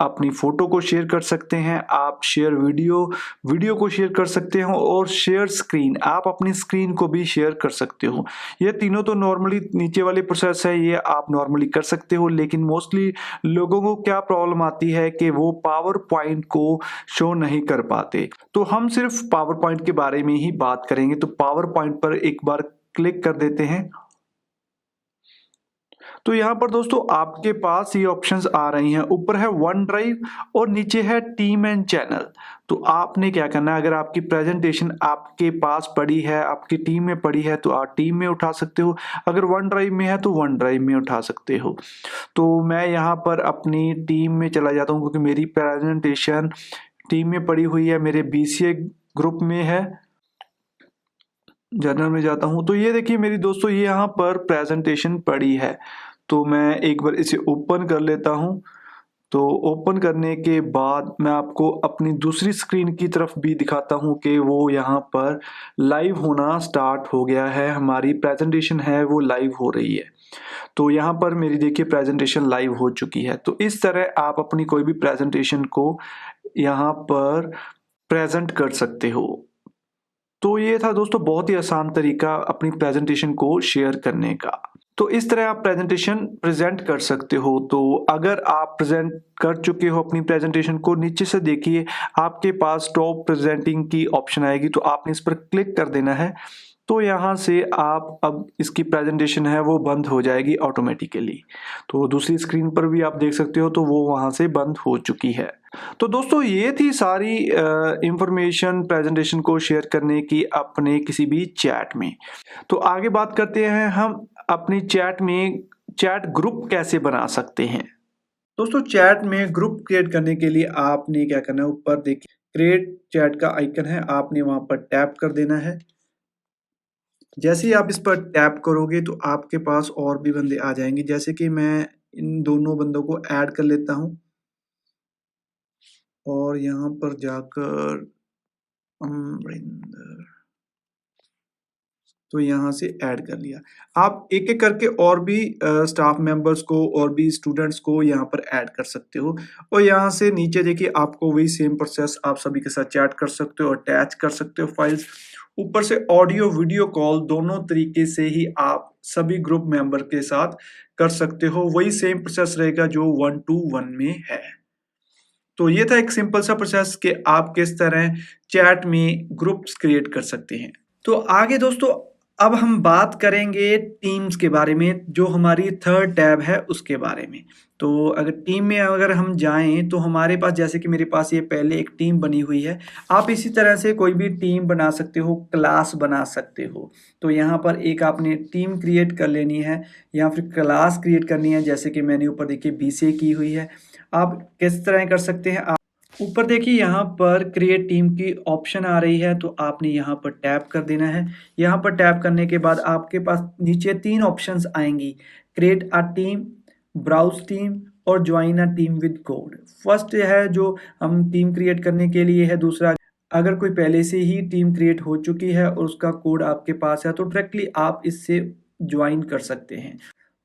अपनी फोटो को शेयर कर सकते हैं, आप शेयर वीडियो को शेयर कर सकते हो, और शेयर स्क्रीन आप अपनी स्क्रीन को भी शेयर कर सकते हो। ये तीनों तो नॉर्मली नीचे वाली प्रोसेस है, ये आप नॉर्मली कर सकते हो। लेकिन मोस्टली लोगों को क्या प्रॉब्लम आती है कि वो पावर पॉइंट को शो नहीं कर पाते। तो हम सिर्फ पावर पॉइंट के बारे में ही बात करेंगे। तो पावर पॉइंट पर एक बार क्लिक कर देते हैं। तो यहाँ पर दोस्तों आपके पास ये ऑप्शंस आ रही हैं। ऊपर है वन ड्राइव और नीचे है टीम एंड चैनल। तो आपने क्या करना है, अगर आपकी प्रेजेंटेशन आपके पास पड़ी है, आपकी टीम में पड़ी है, तो आप टीम में उठा सकते हो। अगर वन ड्राइव में है तो वन ड्राइव में उठा सकते हो। तो मैं यहाँ पर अपनी टीम में चला जाता हूँ, क्योंकि मेरी प्रेजेंटेशन टीम में पड़ी हुई है, मेरे बीसीए ग्रुप में है। जर्नल में जाता हूँ, तो ये देखिए मेरी दोस्तों ये यहाँ पर प्रेजेंटेशन पड़ी है। तो मैं एक बार इसे ओपन कर लेता हूँ। तो ओपन करने के बाद मैं आपको अपनी दूसरी स्क्रीन की तरफ भी दिखाता हूँ कि वो यहाँ पर लाइव होना स्टार्ट हो गया है। हमारी प्रेजेंटेशन है वो लाइव हो रही है। तो यहाँ पर मेरी देखिए प्रेजेंटेशन लाइव हो चुकी है। तो इस तरह आप अपनी कोई भी प्रेजेंटेशन को यहाँ पर प्रेजेंट कर सकते हो। तो ये था दोस्तों बहुत ही आसान तरीका अपनी प्रेजेंटेशन को शेयर करने का। तो इस तरह आप प्रेजेंटेशन प्रेजेंट कर सकते हो। तो अगर आप प्रेजेंट कर चुके हो अपनी प्रेजेंटेशन को, नीचे से देखिए आपके पास स्टॉप प्रेजेंटिंग की ऑप्शन आएगी, तो आपने इस पर क्लिक कर देना है। तो यहाँ से आप अब इसकी प्रेजेंटेशन है वो बंद हो जाएगी ऑटोमेटिकली। तो दूसरी स्क्रीन पर भी आप देख सकते हो, तो वो वहाँ से बंद हो चुकी है। तो दोस्तों ये थी सारी इंफॉर्मेशन प्रेजेंटेशन को शेयर करने की अपने किसी भी चैट में। तो आगे बात करते हैं हम अपनी चैट में चैट ग्रुप कैसे बना सकते हैं। दोस्तों चैट में ग्रुप क्रिएट करने के लिए आपने क्या करना है, ऊपर देखिए क्रिएट चैट का आइकन है, आपने वहां पर टैप कर देना है। जैसे ही आप इस पर टैप करोगे तो आपके पास और भी बंदे आ जाएंगे। जैसे कि मैं इन दोनों बंदों को ऐड कर लेता हूं और यहाँ पर जाकर अमरिंदर, तो यहाँ से ऐड कर लिया। आप एक एक करके और भी स्टाफ मेंबर्स को और भी स्टूडेंट्स को यहाँ पर ऐड कर सकते हो। और यहाँ से नीचे देखिए आपको वही सेम प्रोसेस आप सभी के साथ चैट कर सकते हो, अटैच कर सकते हो फाइल्स। ऊपर से ऑडियो वीडियो कॉल दोनों तरीके से ही आप सभी ग्रुप मेंबर के साथ कर सकते हो। वही सेम प्रोसेस रहेगा जो 1-to-1 में है। तो ये था एक सिंपल सा प्रोसेस कि आप किस तरह चैट में ग्रुप्स क्रिएट कर सकते हैं। तो आगे दोस्तों अब हम बात करेंगे टीम्स के बारे में, जो हमारी थर्ड टैब है उसके बारे में। तो अगर टीम में अगर हम जाएँ तो हमारे पास, जैसे कि मेरे पास ये पहले एक टीम बनी हुई है, आप इसी तरह से कोई भी टीम बना सकते हो, क्लास बना सकते हो। तो यहाँ पर एक आपने टीम क्रिएट कर लेनी है या फिर क्लास क्रिएट करनी है, जैसे कि मैंने ऊपर देखिए बीसीए की हुई है। आप किस तरह कर सकते हैं, ऊपर देखिए यहाँ पर क्रिएट टीम की ऑप्शन आ रही है, तो आपने यहाँ पर टैप कर देना है। यहाँ पर टैप करने के बाद आपके पास नीचे 3 ऑप्शंस आएँगी, create a team, browse team और join a team with code. First है जो हम टीम क्रिएट करने के लिए है, दूसरा अगर कोई पहले से ही टीम क्रिएट हो चुकी है और उसका कोड आपके पास है तो डायरेक्टली आप इससे जॉइन कर सकते हैं।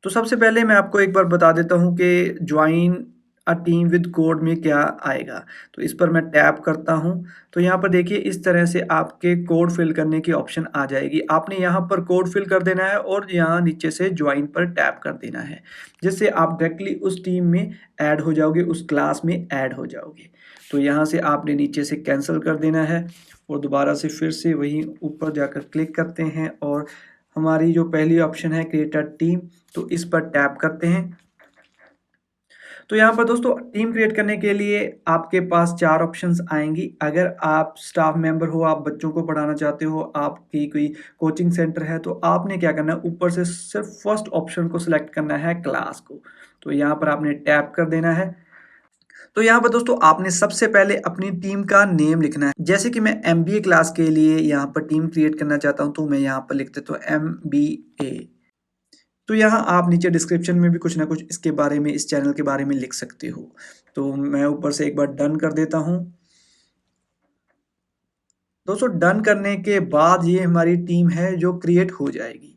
तो सबसे पहले मैं आपको एक बार बता देता हूँ कि join a team with code में क्या आएगा। तो इस पर मैं टैप करता हूँ, तो यहाँ पर देखिए इस तरह से आपके कोड फिल करने की ऑप्शन आ जाएगी। आपने यहाँ पर कोड फिल कर देना है और यहाँ नीचे से जॉइन पर टैप कर देना है, जिससे आप डायरेक्टली उस टीम में ऐड हो जाओगे, उस क्लास में ऐड हो जाओगे। तो यहाँ से आपने नीचे से कैंसिल कर देना है और दोबारा से फिर से वहीं ऊपर जाकर क्लिक करते हैं और हमारी जो पहली ऑप्शन है क्रिएट अ टीम, तो इस पर टैप करते हैं। तो यहाँ पर दोस्तों टीम क्रिएट करने के लिए आपके पास 4 ऑप्शंस आएँगी। अगर आप स्टाफ मेंबर हो, आप बच्चों को पढ़ाना चाहते हो, आपकी कोई कोचिंग सेंटर है, तो आपने क्या करना है, ऊपर से सिर्फ फर्स्ट ऑप्शन को सिलेक्ट करना है, क्लास को। तो यहाँ पर आपने टैप कर देना है। तो यहाँ पर दोस्तों आपने सबसे पहले अपनी टीम का नेम लिखना है। जैसे कि मैं एमबीए क्लास के लिए यहाँ पर टीम क्रिएट करना चाहता हूँ, तो मैं यहाँ पर लिख देता हूँ एमबीए। तो यहाँ आप नीचे डिस्क्रिप्शन में भी कुछ ना कुछ इसके बारे में, इस चैनल के बारे में लिख सकते हो। तो मैं ऊपर से एक बार डन कर देता हूँ। दोस्तों डन करने के बाद ये हमारी टीम है जो क्रिएट हो जाएगी।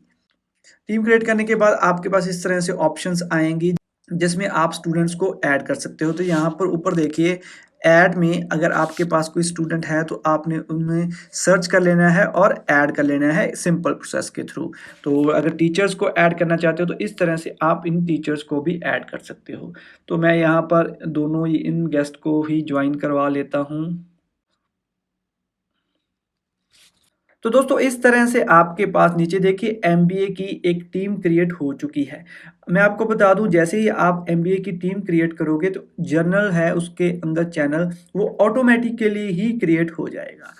टीम क्रिएट करने के बाद आपके पास इस तरह से ऑप्शंस आएँगी, जिसमें आप स्टूडेंट्स को ऐड कर सकते हो। तो यहाँ पर ऊपर देखिए ऐड में अगर आपके पास कोई स्टूडेंट है तो आपने उनमें सर्च कर लेना है और ऐड कर लेना है सिंपल प्रोसेस के थ्रू। तो अगर टीचर्स को ऐड करना चाहते हो तो इस तरह से आप इन टीचर्स को भी ऐड कर सकते हो। तो मैं यहाँ पर दोनों ही इन गेस्ट को ही ज्वाइन करवा लेता हूँ। तो दोस्तों इस तरह से आपके पास नीचे देखिए एमबीए की एक टीम क्रिएट हो चुकी है। मैं आपको बता दूं, जैसे ही आप एमबीए की टीम क्रिएट करोगे तो जर्नल है उसके अंदर चैनल, वो ऑटोमेटिकली ही क्रिएट हो जाएगा।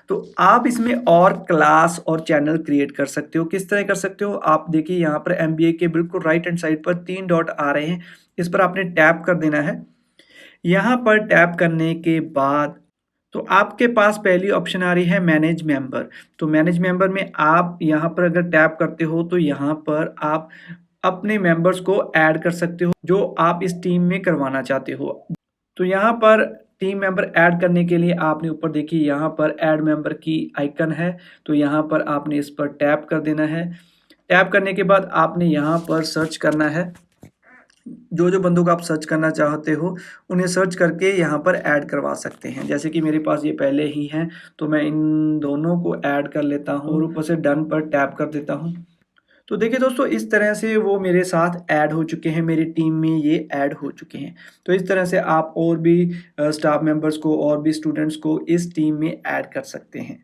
तो आप इसमें और क्लास और चैनल क्रिएट कर सकते हो। किस तरह कर सकते हो, आप देखिए यहाँ पर एमबीए के बिल्कुल राइट हैंड साइड पर 3 डॉट आ रहे हैं, इस पर आपने टैप कर देना है। यहाँ पर टैप करने के बाद तो आपके पास पहली ऑप्शन आ रही है मैनेज मेंबर। तो मैनेज मेंबर में आप यहाँ पर अगर टैप करते हो तो यहाँ पर आप अपने मेंबर्स को ऐड कर सकते हो जो आप इस टीम में करवाना चाहते हो। तो यहाँ पर टीम मेंबर ऐड करने के लिए आपने ऊपर देखिए यहाँ पर ऐड मेंबर की आइकन है, तो यहाँ पर आपने इस पर टैप कर देना है। टैप करने के बाद आपने यहाँ पर सर्च करना है, जो बंदों को आप सर्च करना चाहते हो उन्हें सर्च करके यहाँ पर ऐड करवा सकते हैं। जैसे कि मेरे पास ये पहले ही हैं, तो मैं इन दोनों को ऐड कर लेता हूँ और ऊपर से डन पर टैप कर देता हूँ। तो देखिए दोस्तों इस तरह से वो मेरे साथ ऐड हो चुके हैं, मेरी टीम में ये ऐड हो चुके हैं। तो इस तरह से आप और भी स्टाफ मेंबर्स को और भी स्टूडेंट्स को इस टीम में ऐड कर सकते हैं।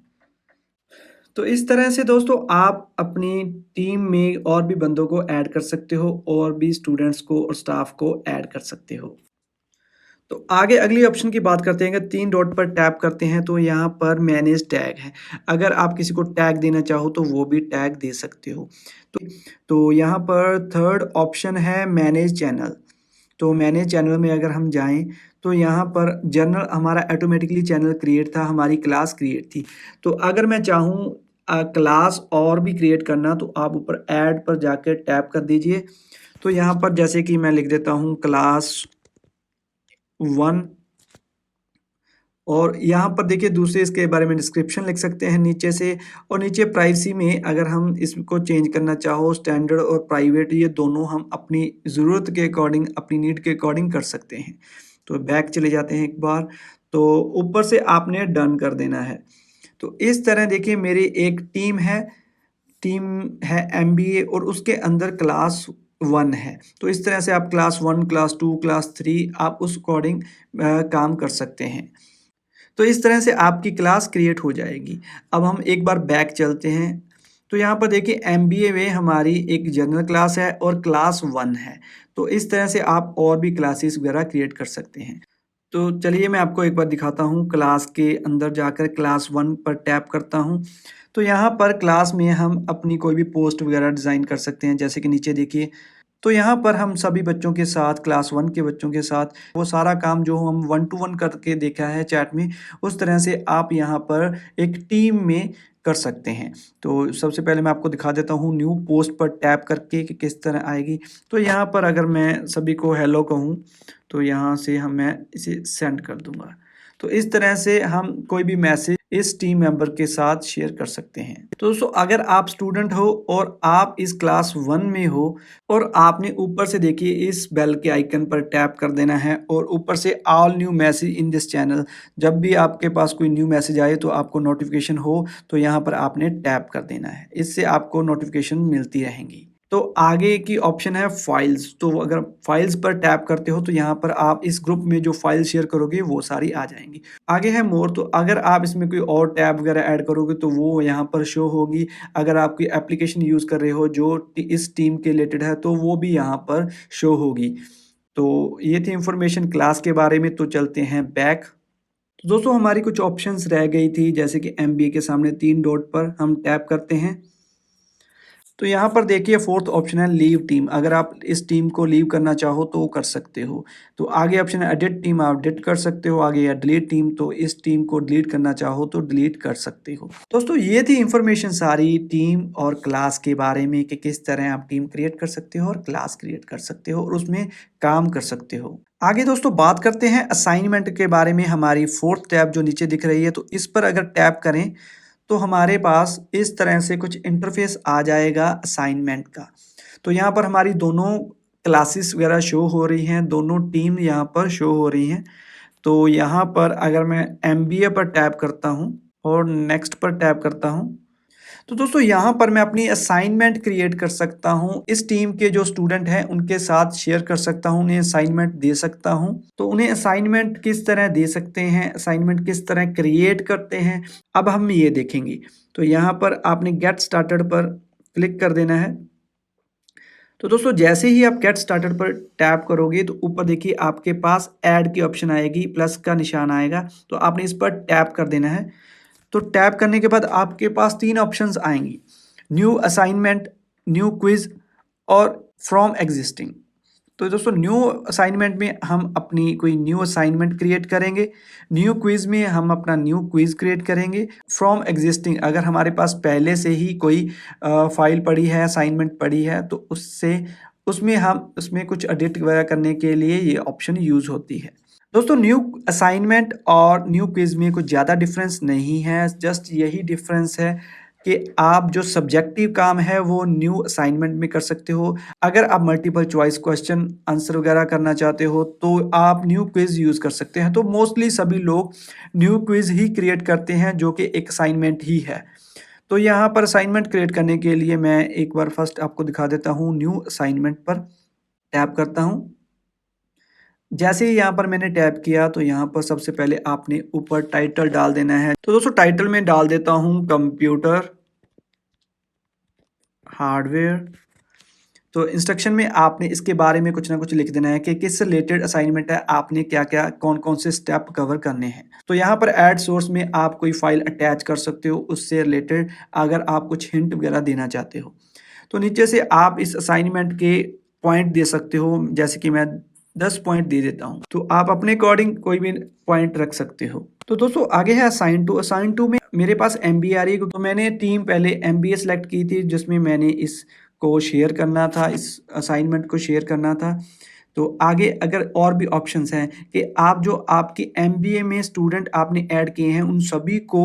तो इस तरह से दोस्तों आप अपनी टीम में और भी बंदों को ऐड कर सकते हो और भी स्टूडेंट्स को और स्टाफ को ऐड कर सकते हो। तो आगे अगली ऑप्शन की बात करते हैं। अगर 3 डॉट पर टैप करते हैं तो यहाँ पर मैनेज टैग है। अगर आप किसी को टैग देना चाहो तो वो भी टैग दे सकते हो। तो यहाँ पर थर्ड ऑप्शन है मैनेज चैनल। तो मैनेज चैनल में अगर हम जाएँ तो यहाँ पर जर्नल हमारा ऑटोमेटिकली चैनल क्रिएट था, हमारी क्लास क्रिएट थी। तो अगर मैं चाहूँ क्लास और भी क्रिएट करना तो आप ऊपर ऐड पर जाकर टैप कर दीजिए। तो यहाँ पर जैसे कि मैं लिख देता हूँ क्लास 1 और यहाँ पर देखिए दूसरे इसके बारे में डिस्क्रिप्शन लिख सकते हैं नीचे से, और नीचे प्राइवेसी में अगर हम इसको चेंज करना चाहो स्टैंडर्ड और प्राइवेट, ये दोनों हम अपनी ज़रूरत के अकॉर्डिंग, अपनी नीड के अकॉर्डिंग कर सकते हैं। तो बैक चले जाते हैं एक बार, तो ऊपर से आपने डन कर देना है। तो इस तरह देखिए मेरी एक टीम है एमबीए और उसके अंदर क्लास 1 है। तो इस तरह से आप क्लास 1, क्लास 2, क्लास 3 आप उस अकॉर्डिंग काम कर सकते हैं। तो इस तरह से आपकी क्लास क्रिएट हो जाएगी। अब हम एक बार बैक चलते हैं तो यहाँ पर देखिए MBA में हमारी एक जनरल क्लास है और क्लास 1 है। तो इस तरह से आप और भी क्लासेस वगैरह क्रिएट कर सकते हैं। तो चलिए मैं आपको एक बार दिखाता हूँ, क्लास के अंदर जाकर क्लास 1 पर टैप करता हूँ। तो यहाँ पर क्लास में हम अपनी कोई भी पोस्ट वगैरह डिज़ाइन कर सकते हैं, जैसे कि नीचे देखिए। तो यहाँ पर हम सभी बच्चों के साथ, क्लास 1 के बच्चों के साथ वो सारा काम जो हम 1 टू 1 करके देखा है चैट में, उस तरह से आप यहाँ पर एक टीम में कर सकते हैं। तो सबसे पहले मैं आपको दिखा देता हूँ न्यू पोस्ट पर टैप करके कि किस तरह आएगी। तो यहाँ पर अगर मैं सभी को हेलो कहूँ, तो यहाँ से मैं इसे सेंड कर दूँगा। तो इस तरह से हम कोई भी मैसेज इस टीम मेंबर के साथ शेयर कर सकते हैं। तो दोस्तों, अगर आप स्टूडेंट हो और आप इस क्लास 1 में हो और आपने ऊपर से देखिए इस बेल के आइकन पर टैप कर देना है और ऊपर से all new message in this channel, जब भी आपके पास कोई न्यू मैसेज आए तो आपको नोटिफिकेशन हो, तो यहाँ पर आपने टैप कर देना है। इससे आपको नोटिफिकेशन मिलती रहेंगी। तो आगे की ऑप्शन है फाइल्स। तो अगर फाइल्स पर टैप करते हो तो यहाँ पर आप इस ग्रुप में जो फाइल शेयर करोगे वो सारी आ जाएंगी। आगे है मोर। तो अगर आप इसमें कोई और टैब वगैरह ऐड करोगे तो वो यहाँ पर शो होगी। अगर आप कोई एप्लीकेशन यूज़ कर रहे हो जो इस टीम के रिलेटेड है तो वो भी यहाँ पर शो होगी। तो ये थी इंफॉर्मेशन क्लास के बारे में। तो चलते हैं बैक। तो दोस्तों, हमारी कुछ ऑप्शंस रह गई थी, जैसे कि MBA के सामने 3 डॉट पर हम टैप करते हैं। तो यहाँ पर देखिए फोर्थ ऑप्शन है लीव टीम। अगर आप इस टीम को लीव करना चाहो तो कर सकते हो। तो आगे ऑप्शन है एडिट टीम, आप एडिट कर सकते हो। आगे है डिलीट टीम, तो इस टीम को डिलीट करना चाहो तो डिलीट कर सकते हो। दोस्तों, ये थी इंफॉर्मेशन सारी टीम और क्लास के बारे में कि किस तरह आप टीम क्रिएट कर सकते हो और क्लास क्रिएट कर सकते हो और उसमें काम कर सकते हो। आगे दोस्तों बात करते हैं असाइनमेंट के बारे में। हमारी फोर्थ टैब जो नीचे दिख रही है, तो इस पर अगर टैप करें तो हमारे पास इस तरह से कुछ इंटरफेस आ जाएगा असाइनमेंट का। तो यहाँ पर हमारी दोनों क्लासेस वगैरह शो हो रही हैं, दोनों टीम यहाँ पर शो हो रही हैं। तो यहाँ पर अगर मैं MBA पर टैप करता हूँ और नेक्स्ट पर टैप करता हूँ, तो दोस्तों यहाँ पर मैं अपनी असाइनमेंट क्रिएट कर सकता हूँ। इस टीम के जो स्टूडेंट हैं उनके साथ शेयर कर सकता हूँ, उन्हें असाइनमेंट दे सकता हूँ। तो उन्हें असाइनमेंट किस तरह दे सकते हैं, असाइनमेंट किस तरह क्रिएट करते हैं, अब हम ये देखेंगे। तो यहाँ पर आपने गेट स्टार्टेड पर क्लिक कर देना है। तो दोस्तों, जैसे ही आप गेट स्टार्टेड पर टैप करोगे तो ऊपर देखिए आपके पास ऐड की ऑप्शन आएगी, प्लस का निशान आएगा। तो आपने इस पर टैप कर देना है। तो टैप करने के बाद आपके पास 3 ऑप्शंस आएंगी, न्यू असाइनमेंट, न्यू क्विज और फ्रॉम एग्जिस्टिंग। तो दोस्तों, न्यू असाइनमेंट में हम अपनी कोई न्यू असाइनमेंट क्रिएट करेंगे, न्यू क्विज में हम अपना न्यू क्विज क्रिएट करेंगे, फ्रॉम एग्जिस्टिंग अगर हमारे पास पहले से ही कोई फाइल पड़ी है, असाइनमेंट पड़ी है, तो उसमें हम उसमें कुछ एडिट वगैरह करने के लिए ये ऑप्शन यूज़ होती है। दोस्तों, न्यू असाइनमेंट और न्यू क्विज में कुछ ज़्यादा डिफरेंस नहीं है, जस्ट यही डिफरेंस है कि आप जो सब्जेक्टिव काम है वो न्यू असाइनमेंट में कर सकते हो। अगर आप मल्टीपल चॉइस क्वेश्चन आंसर वगैरह करना चाहते हो तो आप न्यू क्विज यूज़ कर सकते हैं। तो मोस्टली सभी लोग न्यू क्विज ही क्रिएट करते हैं, जो कि एक असाइनमेंट ही है। तो यहाँ पर असाइनमेंट क्रिएट करने के लिए मैं एक बार फर्स्ट आपको दिखा देता हूँ। न्यू असाइनमेंट पर टैप करता हूँ। जैसे ही यहाँ पर मैंने टैप किया तो यहाँ पर सबसे पहले आपने ऊपर टाइटल डाल देना है। तो दोस्तों, टाइटल में डाल देता हूँ कंप्यूटर हार्डवेयर। तो इंस्ट्रक्शन में आपने इसके बारे में कुछ ना कुछ लिख देना है कि किस रिलेटेड असाइनमेंट है, आपने क्या क्या कौन कौन से स्टेप कवर करने हैं। तो यहाँ पर ऐड सोर्स में आप कोई फाइल अटैच कर सकते हो उससे रिलेटेड, अगर आप कुछ हिंट वगैरह देना चाहते हो। तो नीचे से आप इस असाइनमेंट के पॉइंट दे सकते हो, जैसे कि मैं 10 पॉइंट दे देता हूँ। तो आप अपने अकॉर्डिंग कोई भी पॉइंट रख सकते हो। तो दोस्तों, आगे है असाइन टू। असाइन टू में मेरे पास MBA आ रही है, तो मैंने टीम पहले MBA सेलेक्ट की थी जिसमें मैंने इसको शेयर करना था, इस असाइनमेंट को शेयर करना था। तो आगे अगर और भी ऑप्शंस हैं कि आप जो आपकी MBA में स्टूडेंट आपने ऐड किए हैं उन सभी को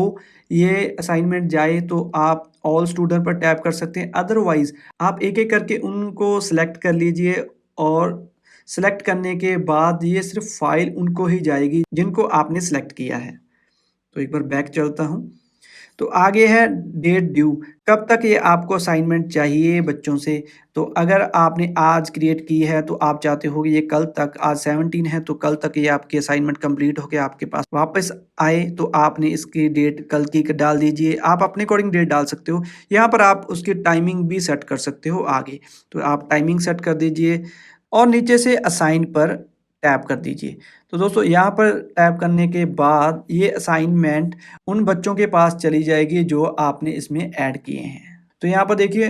ये असाइनमेंट जाए तो आप ऑल स्टूडेंट पर टैप कर सकते हैं। अदरवाइज आप एक एक करके उनको सेलेक्ट कर लीजिए और सेलेक्ट करने के बाद ये सिर्फ फाइल उनको ही जाएगी जिनको आपने सेलेक्ट किया है। तो एक बार बैक चलता हूँ। तो आगे है डेट ड्यू, कब तक ये आपको असाइनमेंट चाहिए बच्चों से। तो अगर आपने आज क्रिएट की है तो आप चाहते हो कि ये कल तक, आज 17 है तो कल तक ये आपकी असाइनमेंट कंप्लीट होकर आपके पास वापस आए, तो आपने इसकी डेट कल की डाल दीजिए। आप अपने अकॉर्डिंग डेट डाल सकते हो। यहाँ पर आप उसकी टाइमिंग भी सेट कर सकते हो आगे, तो आप टाइमिंग सेट कर दीजिए और नीचे से असाइन पर टैप कर दीजिए। तो दोस्तों यहाँ पर टैप करने के बाद ये असाइनमेंट उन बच्चों के पास चली जाएगी जो आपने इसमें ऐड किए हैं। तो यहाँ पर देखिए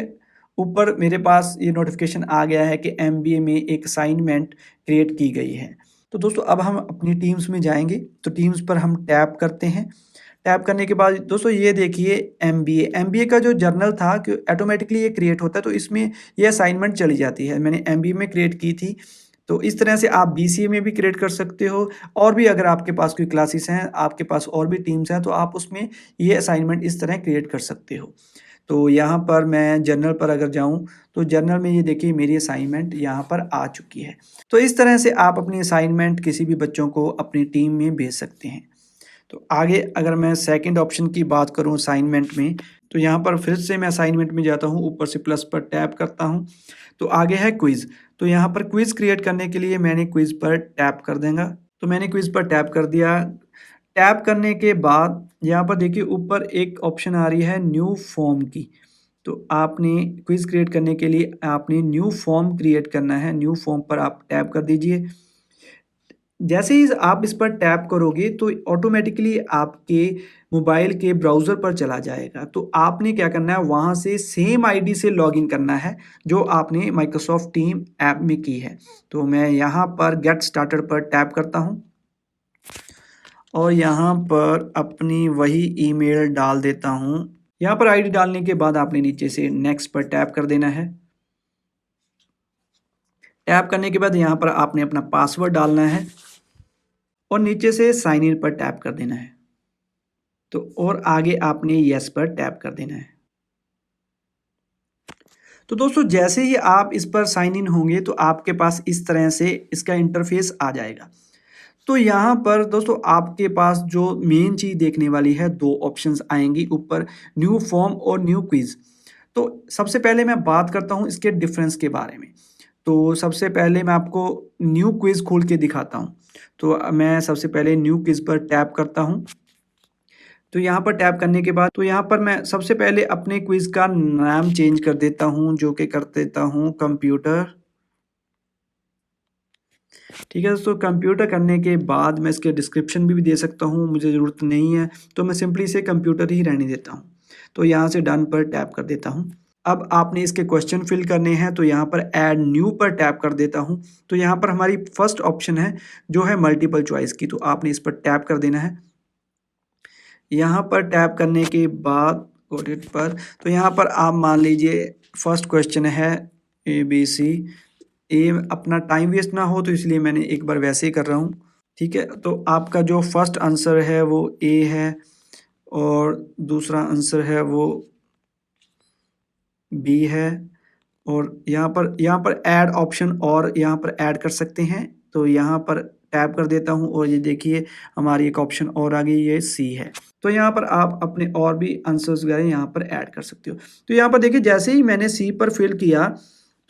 ऊपर मेरे पास ये नोटिफिकेशन आ गया है कि एमबीए में एक असाइनमेंट क्रिएट की गई है। तो दोस्तों अब हम अपनी टीम्स में जाएंगे, तो टीम्स पर हम टैप करते हैं। टैप करने के बाद दोस्तों ये देखिए एमबीए का जो जर्नल था कि ऑटोमेटिकली ये क्रिएट होता है, तो इसमें ये असाइनमेंट चली जाती है। मैंने एमबीए में क्रिएट की थी, तो इस तरह से आप बीसीए में भी क्रिएट कर सकते हो। और भी अगर आपके पास कोई क्लासेस हैं, आपके पास और भी टीम्स हैं, तो आप उसमें ये असाइनमेंट इस तरह क्रिएट कर सकते हो। तो यहाँ पर मैं जर्नल पर अगर जाऊँ, तो जर्नल में ये देखिए मेरी असाइनमेंट यहाँ पर आ चुकी है। तो इस तरह से आप अपनी असाइनमेंट किसी भी बच्चों को अपनी टीम में भेज सकते हैं। तो आगे अगर मैं सेकंड ऑप्शन की बात करूँ असाइनमेंट में, तो यहाँ पर फिर से मैं असाइनमेंट में जाता हूँ, ऊपर से प्लस पर टैप करता हूँ, तो आगे है क्विज़। तो यहाँ पर क्विज़ क्रिएट करने के लिए मैंने क्विज़ पर टैप कर देगा। तो मैंने क्विज़ पर टैप कर दिया। टैप करने के बाद यहाँ पर देखिए ऊपर एक ऑप्शन आ रही है न्यू फॉर्म की। तो आपने क्विज़ क्रिएट करने के लिए आपने न्यू फॉर्म क्रिएट करना है। न्यू फॉर्म पर आप टैप कर दीजिए। जैसे ही आप इस पर टैप करोगे तो ऑटोमेटिकली आपके मोबाइल के ब्राउज़र पर चला जाएगा। तो आपने क्या करना है, वहाँ से सेम आईडी से लॉगिन करना है जो आपने माइक्रोसॉफ्ट टीम ऐप में की है। तो मैं यहाँ पर गेट स्टार्टेड पर टैप करता हूँ और यहाँ पर अपनी वही ईमेल डाल देता हूँ। यहाँ पर आईडी डालने के बाद आपने नीचे से नेक्स्ट पर टैप कर देना है। टैप करने के बाद यहाँ पर आपने अपना पासवर्ड डालना है और नीचे से साइन इन पर टैप कर देना है। तो और आगे आपने यस पर टैप कर देना है। तो दोस्तों जैसे ही आप इस पर साइन इन होंगे तो आपके पास इस तरह से इसका इंटरफेस आ जाएगा। तो यहाँ पर दोस्तों आपके पास जो मेन चीज़ देखने वाली है, दो ऑप्शंस आएंगी ऊपर, न्यू फॉर्म और न्यू क्विज। तो सबसे पहले मैं बात करता हूँ इसके डिफरेंस के बारे में। तो सबसे पहले मैं आपको न्यू क्विज खोल के दिखाता हूँ। तो मैं सबसे पहले न्यू क्विज पर टैप करता हूँ। तो यहाँ पर टैप करने के बाद तो यहाँ पर मैं सबसे पहले अपने क्विज का नाम चेंज कर देता हूँ, जो कि कर देता हूँ कंप्यूटर। ठीक है दोस्तों, कंप्यूटर करने के बाद मैं इसके डिस्क्रिप्शन भी दे सकता हूँ, मुझे ज़रूरत नहीं है तो मैं सिंपली इसे कंप्यूटर ही रहने देता हूँ। तो यहाँ से डन पर टैप कर देता हूँ। अब आपने इसके क्वेश्चन फिल करने हैं, तो यहाँ पर ऐड न्यू पर टैप कर देता हूँ। तो यहाँ पर हमारी फर्स्ट ऑप्शन है जो है मल्टीपल चॉइस की, तो आपने इस पर टैप कर देना है। यहाँ पर टैप करने के बाद ऑडिट पर, तो यहाँ पर आप मान लीजिए फर्स्ट क्वेश्चन है ABC। ए अपना टाइम वेस्ट ना हो तो इसलिए मैंने एक बार वैसे ही कर रहा हूँ। ठीक है, तो आपका जो फर्स्ट आंसर है वो ए है और दूसरा आंसर है वो बी है। और यहाँ पर ऐड ऑप्शन और यहाँ पर ऐड कर सकते हैं, तो यहाँ पर टैप कर देता हूँ और ये देखिए हमारी एक ऑप्शन और आ गई, ये सी है। तो यहाँ पर आप अपने और भी आंसर्स वगैरह यहाँ पर ऐड कर सकते हो। तो यहाँ पर देखिए जैसे ही मैंने सी पर फिल किया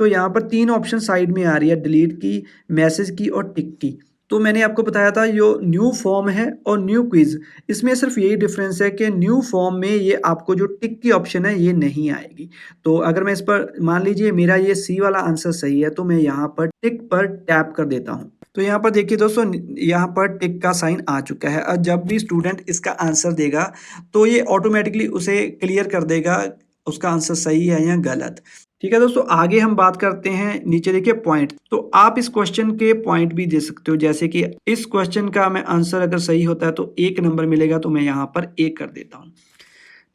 तो यहाँ पर तीन ऑप्शन साइड में आ रही है, डिलीट की, मैसेज की और टिक की। तो मैंने आपको बताया था जो न्यू फॉर्म है और न्यू क्विज, इसमें सिर्फ यही डिफरेंस है कि न्यू फॉर्म में ये आपको जो टिक की ऑप्शन है ये नहीं आएगी। तो अगर मैं इस पर मान लीजिए मेरा ये सी वाला आंसर सही है तो मैं यहाँ पर टिक पर टैप कर देता हूँ। तो यहाँ पर देखिए दोस्तों यहाँ पर टिक का साइन आ चुका है। और जब भी स्टूडेंट इसका आंसर देगा तो ये ऑटोमेटिकली उसे क्लियर कर देगा उसका आंसर सही है या गलत। ठीक है दोस्तों, आगे हम बात करते हैं, नीचे देखिए पॉइंट। तो आप इस क्वेश्चन के पॉइंट भी दे सकते हो, जैसे कि इस क्वेश्चन का मैं आंसर अगर सही होता है तो 1 नंबर मिलेगा, तो मैं यहाँ पर 1 कर देता हूँ।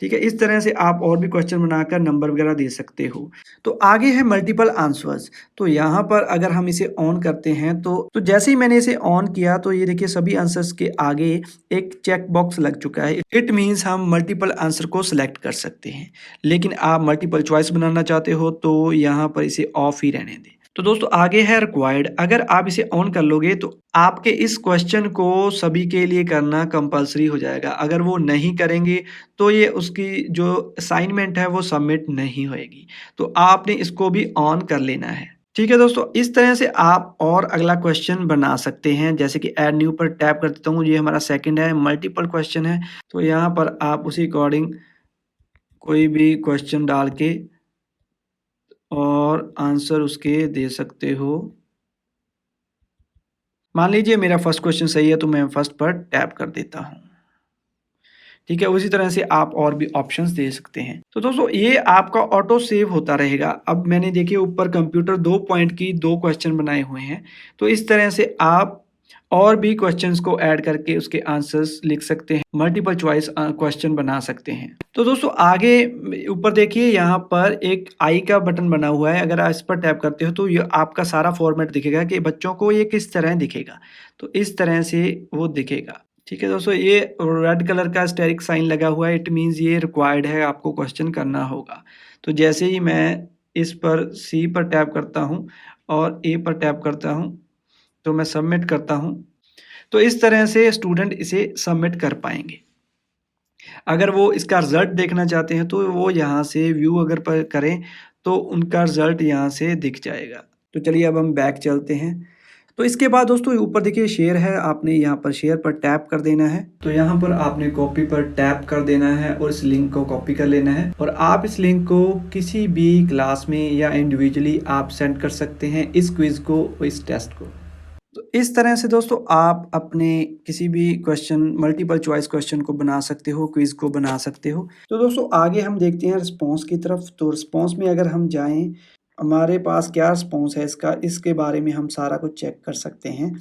ठीक है, इस तरह से आप और भी क्वेश्चन बनाकर नंबर वगैरह दे सकते हो। तो आगे है मल्टीपल आंसर्स। तो यहाँ पर अगर हम इसे ऑन करते हैं तो जैसे ही मैंने इसे ऑन किया तो ये देखिए सभी आंसर्स के आगे एक चेक बॉक्स लग चुका है। इट मीन्स हम मल्टीपल आंसर को सिलेक्ट कर सकते हैं। लेकिन आप मल्टीपल चॉइस बनाना चाहते हो तो यहाँ पर इसे ऑफ ही रहने दें। तो दोस्तों आगे है रिक्वायर्ड। अगर आप इसे ऑन कर लोगे तो आपके इस क्वेश्चन को सभी के लिए करना कंपल्सरी हो जाएगा। अगर वो नहीं करेंगे तो ये उसकी जो असाइनमेंट है वो सबमिट नहीं होएगी। तो आपने इसको भी ऑन कर लेना है। ठीक है दोस्तों, इस तरह से आप और अगला क्वेश्चन बना सकते हैं। जैसे कि ऐड न्यू पर टैप कर देता हूँ, ये हमारा सेकंड है, मल्टीपल क्वेश्चन है। तो यहाँ पर आप उसी अकॉर्डिंग कोई भी क्वेश्चन डाल के और आंसर उसके दे सकते हो। मान लीजिए मेरा फर्स्ट क्वेश्चन सही है तो मैं फर्स्ट पर टैप कर देता हूँ। ठीक है, उसी तरह से आप और भी ऑप्शंस दे सकते हैं। तो दोस्तों ये आपका ऑटो सेव होता रहेगा। अब मैंने देखिए ऊपर कंप्यूटर 2 पॉइंट की 2 क्वेश्चन बनाए हुए हैं। तो इस तरह से आप और भी क्वेश्चंस को ऐड करके उसके आंसर्स लिख सकते हैं। मल्टीपल चॉइस क्वेश्चन बना सकते हैं। तो दोस्तों आगे ऊपर देखिए यहाँ पर एक आई का बटन बना हुआ है। अगर आप इस पर टैप करते हो तो ये आपका सारा फॉर्मेट दिखेगा कि बच्चों को ये किस तरह दिखेगा। तो इस तरह से वो दिखेगा। ठीक है दोस्तों, ये रेड कलर का स्टेरिक साइन लगा हुआ है, इट मीन्स ये रिक्वायर्ड है, आपको क्वेश्चन करना होगा। तो जैसे ही मैं इस पर सी पर टैप करता हूँ और ए पर टैप करता हूँ तो मैं सबमिट करता हूँ। तो इस तरह से स्टूडेंट इसे सबमिट कर पाएंगे। अगर वो इसका रिजल्ट देखना चाहते हैं तो वो यहाँ से व्यू अगर पर करें तो उनका रिजल्ट यहाँ से दिख जाएगा। तो चलिए अब हम बैक चलते हैं। तो इसके बाद दोस्तों ऊपर देखिए शेयर है, आपने यहाँ पर शेयर पर टैप कर देना है। तो यहाँ पर आपने कॉपी पर टैप कर देना है और इस लिंक को कॉपी कर लेना है और आप इस लिंक को किसी भी क्लास में या इंडिविजुअली आप सेंड कर सकते हैं इस क्विज को, इस टेस्ट को। तो इस तरह से दोस्तों आप अपने किसी भी क्वेश्चन, मल्टीपल चॉइस क्वेश्चन को बना सकते हो, क्विज को बना सकते हो। तो दोस्तों आगे हम देखते हैं रिस्पॉन्स की तरफ। तो रिस्पॉन्स में अगर हम जाएं, हमारे पास क्या रिस्पॉन्स है इसका, इसके बारे में हम सारा कुछ चेक कर सकते हैं।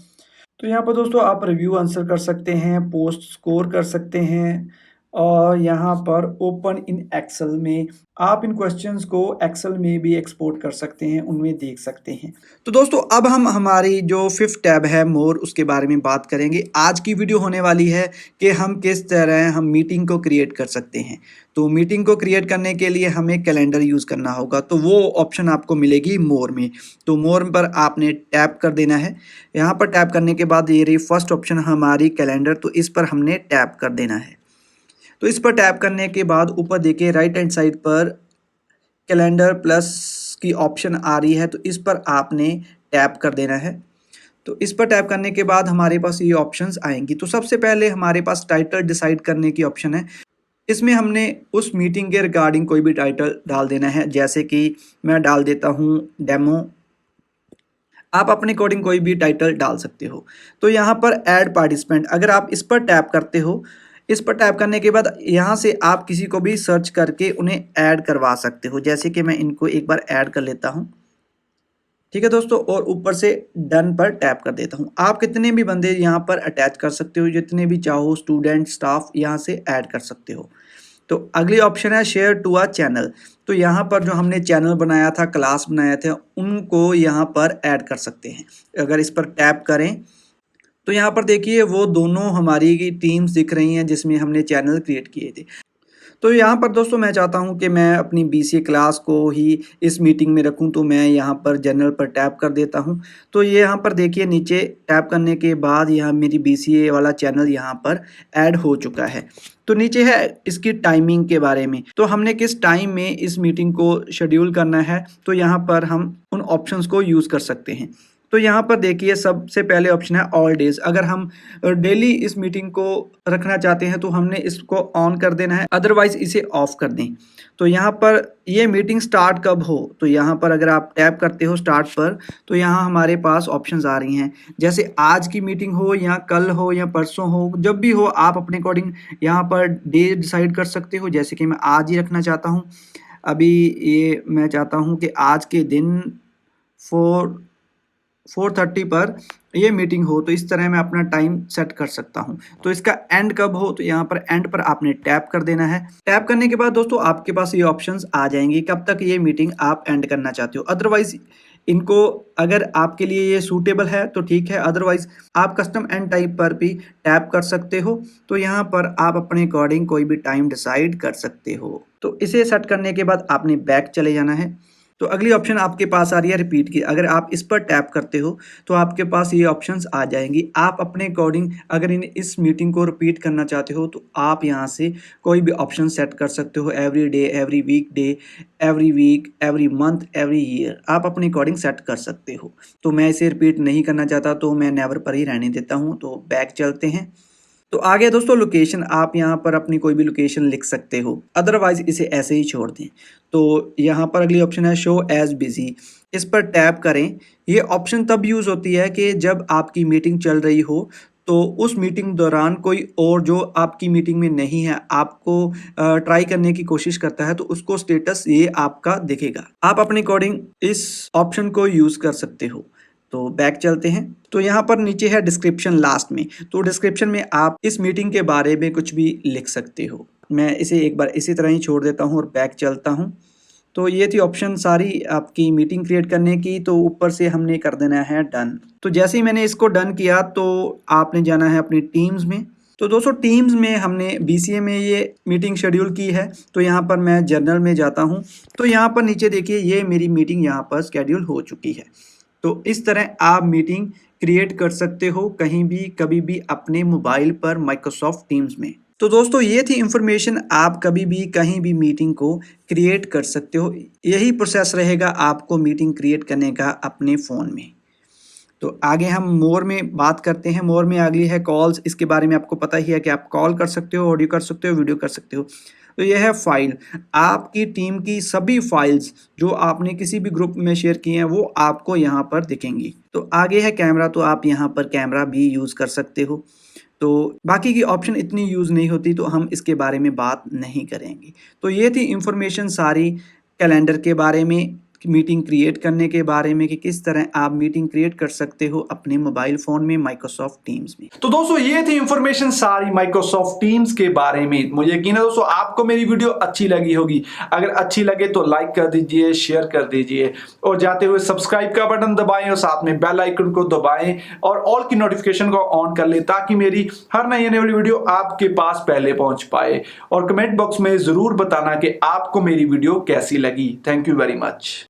तो यहाँ पर दोस्तों आप रिव्यू आंसर कर सकते हैं, पोस्ट स्कोर कर सकते हैं और यहाँ पर ओपन इन एक्सेल में आप इन क्वेश्चंस को एक्सेल में भी एक्सपोर्ट कर सकते हैं, उनमें देख सकते हैं। तो दोस्तों अब हम हमारी जो फिफ्थ टैब है मोर, उसके बारे में बात करेंगे। आज की वीडियो होने वाली है कि हम किस तरह हम मीटिंग को क्रिएट कर सकते हैं। तो मीटिंग को क्रिएट करने के लिए हमें कैलेंडर यूज़ करना होगा, तो वो ऑप्शन आपको मिलेगी मोर में। तो मोर पर आपने टैप कर देना है। यहाँ पर टैप करने के बाद ये रही फर्स्ट ऑप्शन हमारी कैलेंडर, तो इस पर हमने टैप कर देना है। तो इस पर टैप करने के बाद ऊपर देखिए राइट हैंड साइड पर कैलेंडर प्लस की ऑप्शन आ रही है, तो इस पर आपने टैप कर देना है। तो इस पर टैप करने के बाद हमारे पास ये ऑप्शंस आएंगी। तो सबसे पहले हमारे पास टाइटल डिसाइड करने की ऑप्शन है। इसमें हमने उस मीटिंग के रिगार्डिंग कोई भी टाइटल डाल देना है। जैसे कि मैं डाल देता हूँ डेमो। आप अपने अकॉर्डिंग कोई भी टाइटल डाल सकते हो। तो यहाँ पर ऐड पार्टिसिपेंट, अगर आप इस पर टैप करते हो, इस पर टैप करने के बाद यहाँ से आप किसी को भी सर्च करके उन्हें ऐड करवा सकते हो। जैसे कि मैं इनको एक बार ऐड कर लेता हूँ। ठीक है दोस्तों, और ऊपर से डन पर टैप कर देता हूँ। आप कितने भी बंदे यहाँ पर अटैच कर सकते हो, जितने भी चाहो स्टूडेंट स्टाफ यहाँ से ऐड कर सकते हो। तो अगली ऑप्शन है शेयर टू अ चैनल। तो यहाँ पर जो हमने चैनल बनाया था, क्लास बनाया था, उनको यहाँ पर ऐड कर सकते हैं। अगर इस पर टैप करें तो यहाँ पर देखिए वो दोनों हमारी टीम्स दिख रही हैं जिसमें हमने चैनल क्रिएट किए थे। तो यहाँ पर दोस्तों मैं चाहता हूँ कि मैं अपनी बीसीए क्लास को ही इस मीटिंग में रखूँ, तो मैं यहाँ पर जनरल पर टैप कर देता हूँ। तो ये यहाँ पर देखिए नीचे टैप करने के बाद यहाँ मेरी बीसीए वाला चैनल यहाँ पर ऐड हो चुका है। तो नीचे है इसकी टाइमिंग के बारे में, तो हमने किस टाइम में इस मीटिंग को शेड्यूल करना है, तो यहाँ पर हम उन ऑप्शंस को यूज़ कर सकते हैं। तो यहाँ पर देखिए सबसे पहले ऑप्शन है ऑल डेज। अगर हम डेली इस मीटिंग को रखना चाहते हैं तो हमने इसको ऑन कर देना है, अदरवाइज इसे ऑफ कर दें। तो यहाँ पर ये मीटिंग स्टार्ट कब हो, तो यहाँ पर अगर आप टैप करते हो स्टार्ट पर, तो यहाँ हमारे पास ऑप्शंस आ रही हैं। जैसे आज की मीटिंग हो या कल हो या परसों हो, जब भी हो आप अपने अकॉर्डिंग यहाँ पर डे डिसाइड कर सकते हो। जैसे कि मैं आज ही रखना चाहता हूँ, अभी ये मैं चाहता हूँ कि आज के दिन 4:30 पर ये मीटिंग हो, तो इस तरह मैं अपना टाइम सेट कर सकता हूँ। तो इसका एंड कब हो, तो यहाँ पर एंड पर आपने टैप कर देना है। टैप करने के बाद दोस्तों आपके पास ये ऑप्शंस आ जाएंगी कब तक ये मीटिंग आप एंड करना चाहते हो। अदरवाइज इनको अगर आपके लिए ये सूटेबल है तो ठीक है, अदरवाइज आप कस्टम एंड टाइप पर भी टैप कर सकते हो। तो यहाँ पर आप अपने अकॉर्डिंग कोई भी टाइम डिसाइड कर सकते हो। तो इसे सेट करने के बाद आपने बैक चले जाना है। तो अगली ऑप्शन आपके पास आ रही है रिपीट की। अगर आप इस पर टैप करते हो तो आपके पास ये ऑप्शंस आ जाएंगी। आप अपने अकॉर्डिंग अगर इस मीटिंग को रिपीट करना चाहते हो तो आप यहाँ से कोई भी ऑप्शन सेट कर सकते हो। Every day, every week, every month, every year, आप अपने अकॉर्डिंग सेट कर सकते हो। तो मैं इसे रिपीट नहीं करना चाहता तो मैं नेवर पर ही रहने देता हूँ। तो बैक चलते हैं। तो आ गया दोस्तों लोकेशन। आप यहाँ पर अपनी कोई भी लोकेशन लिख सकते हो, अदरवाइज इसे ऐसे ही छोड़ दें। तो यहाँ पर अगली ऑप्शन है शो एज बिजी, इस पर टैप करें। ये ऑप्शन तब यूज़ होती है कि जब आपकी मीटिंग चल रही हो तो उस मीटिंग दौरान कोई और जो आपकी मीटिंग में नहीं है आपको ट्राई करने की कोशिश करता है तो उसको स्टेटस ये आपका दिखेगा। आप अपने अकॉर्डिंग इस ऑप्शन को यूज़ कर सकते हो। तो बैक चलते हैं। तो यहाँ पर नीचे है डिस्क्रिप्शन लास्ट में। तो डिस्क्रिप्शन में आप इस मीटिंग के बारे में कुछ भी लिख सकते हो। मैं इसे एक बार इसी तरह ही छोड़ देता हूँ और बैक चलता हूँ। तो ये थी ऑप्शन सारी आपकी मीटिंग क्रिएट करने की। तो ऊपर से हमने कर देना है डन। तो जैसे ही मैंने इसको डन किया तो आपने जाना है अपनी टीम्स में। तो दोस्तों टीम्स में हमने BCA में ये मीटिंग शेड्यूल की है। तो यहाँ पर मैं जर्नल में जाता हूँ। तो यहाँ पर नीचे देखिए ये मेरी मीटिंग यहाँ पर शेड्यूल हो चुकी है। तो इस तरह आप मीटिंग क्रिएट कर सकते हो कहीं भी कभी भी अपने मोबाइल पर माइक्रोसॉफ्ट टीम्स में। तो दोस्तों ये थी इंफॉर्मेशन, आप कभी भी कहीं भी मीटिंग को क्रिएट कर सकते हो। यही प्रोसेस रहेगा आपको मीटिंग क्रिएट करने का अपने फ़ोन में। तो आगे हम मोर में बात करते हैं। मोर में अगली है कॉल्स। इसके बारे में आपको पता ही है कि आप कॉल कर सकते हो, ऑडियो कर सकते हो, वीडियो कर सकते हो। तो यह है फाइल। आपकी टीम की सभी फाइल्स जो आपने किसी भी ग्रुप में शेयर की हैं वो आपको यहाँ पर दिखेंगी। तो आगे है कैमरा। तो आप यहाँ पर कैमरा भी यूज़ कर सकते हो। तो बाकी की ऑप्शन इतनी यूज़ नहीं होती तो हम इसके बारे में बात नहीं करेंगे। तो ये थी इंफॉर्मेशन सारी कैलेंडर के बारे में, मीटिंग क्रिएट करने के बारे में कि किस तरह आप मीटिंग क्रिएट कर सकते हो अपने मोबाइल फ़ोन में माइक्रोसॉफ्ट टीम्स में। तो दोस्तों ये थी इंफॉर्मेशन सारी माइक्रोसॉफ्ट टीम्स के बारे में। मुझे यकीन है दोस्तों आपको मेरी वीडियो अच्छी लगी होगी। अगर अच्छी लगे तो लाइक कर दीजिए, शेयर कर दीजिए और जाते हुए सब्सक्राइब का बटन दबाएं और साथ में बेल आइकन को दबाएं और ऑल की नोटिफिकेशन को ऑन कर लें ताकि मेरी हर नई आने वाली वीडियो आपके पास पहले पहुंच पाए। और कमेंट बॉक्स में जरूर बताना कि आपको मेरी वीडियो कैसी लगी। Thank you very much.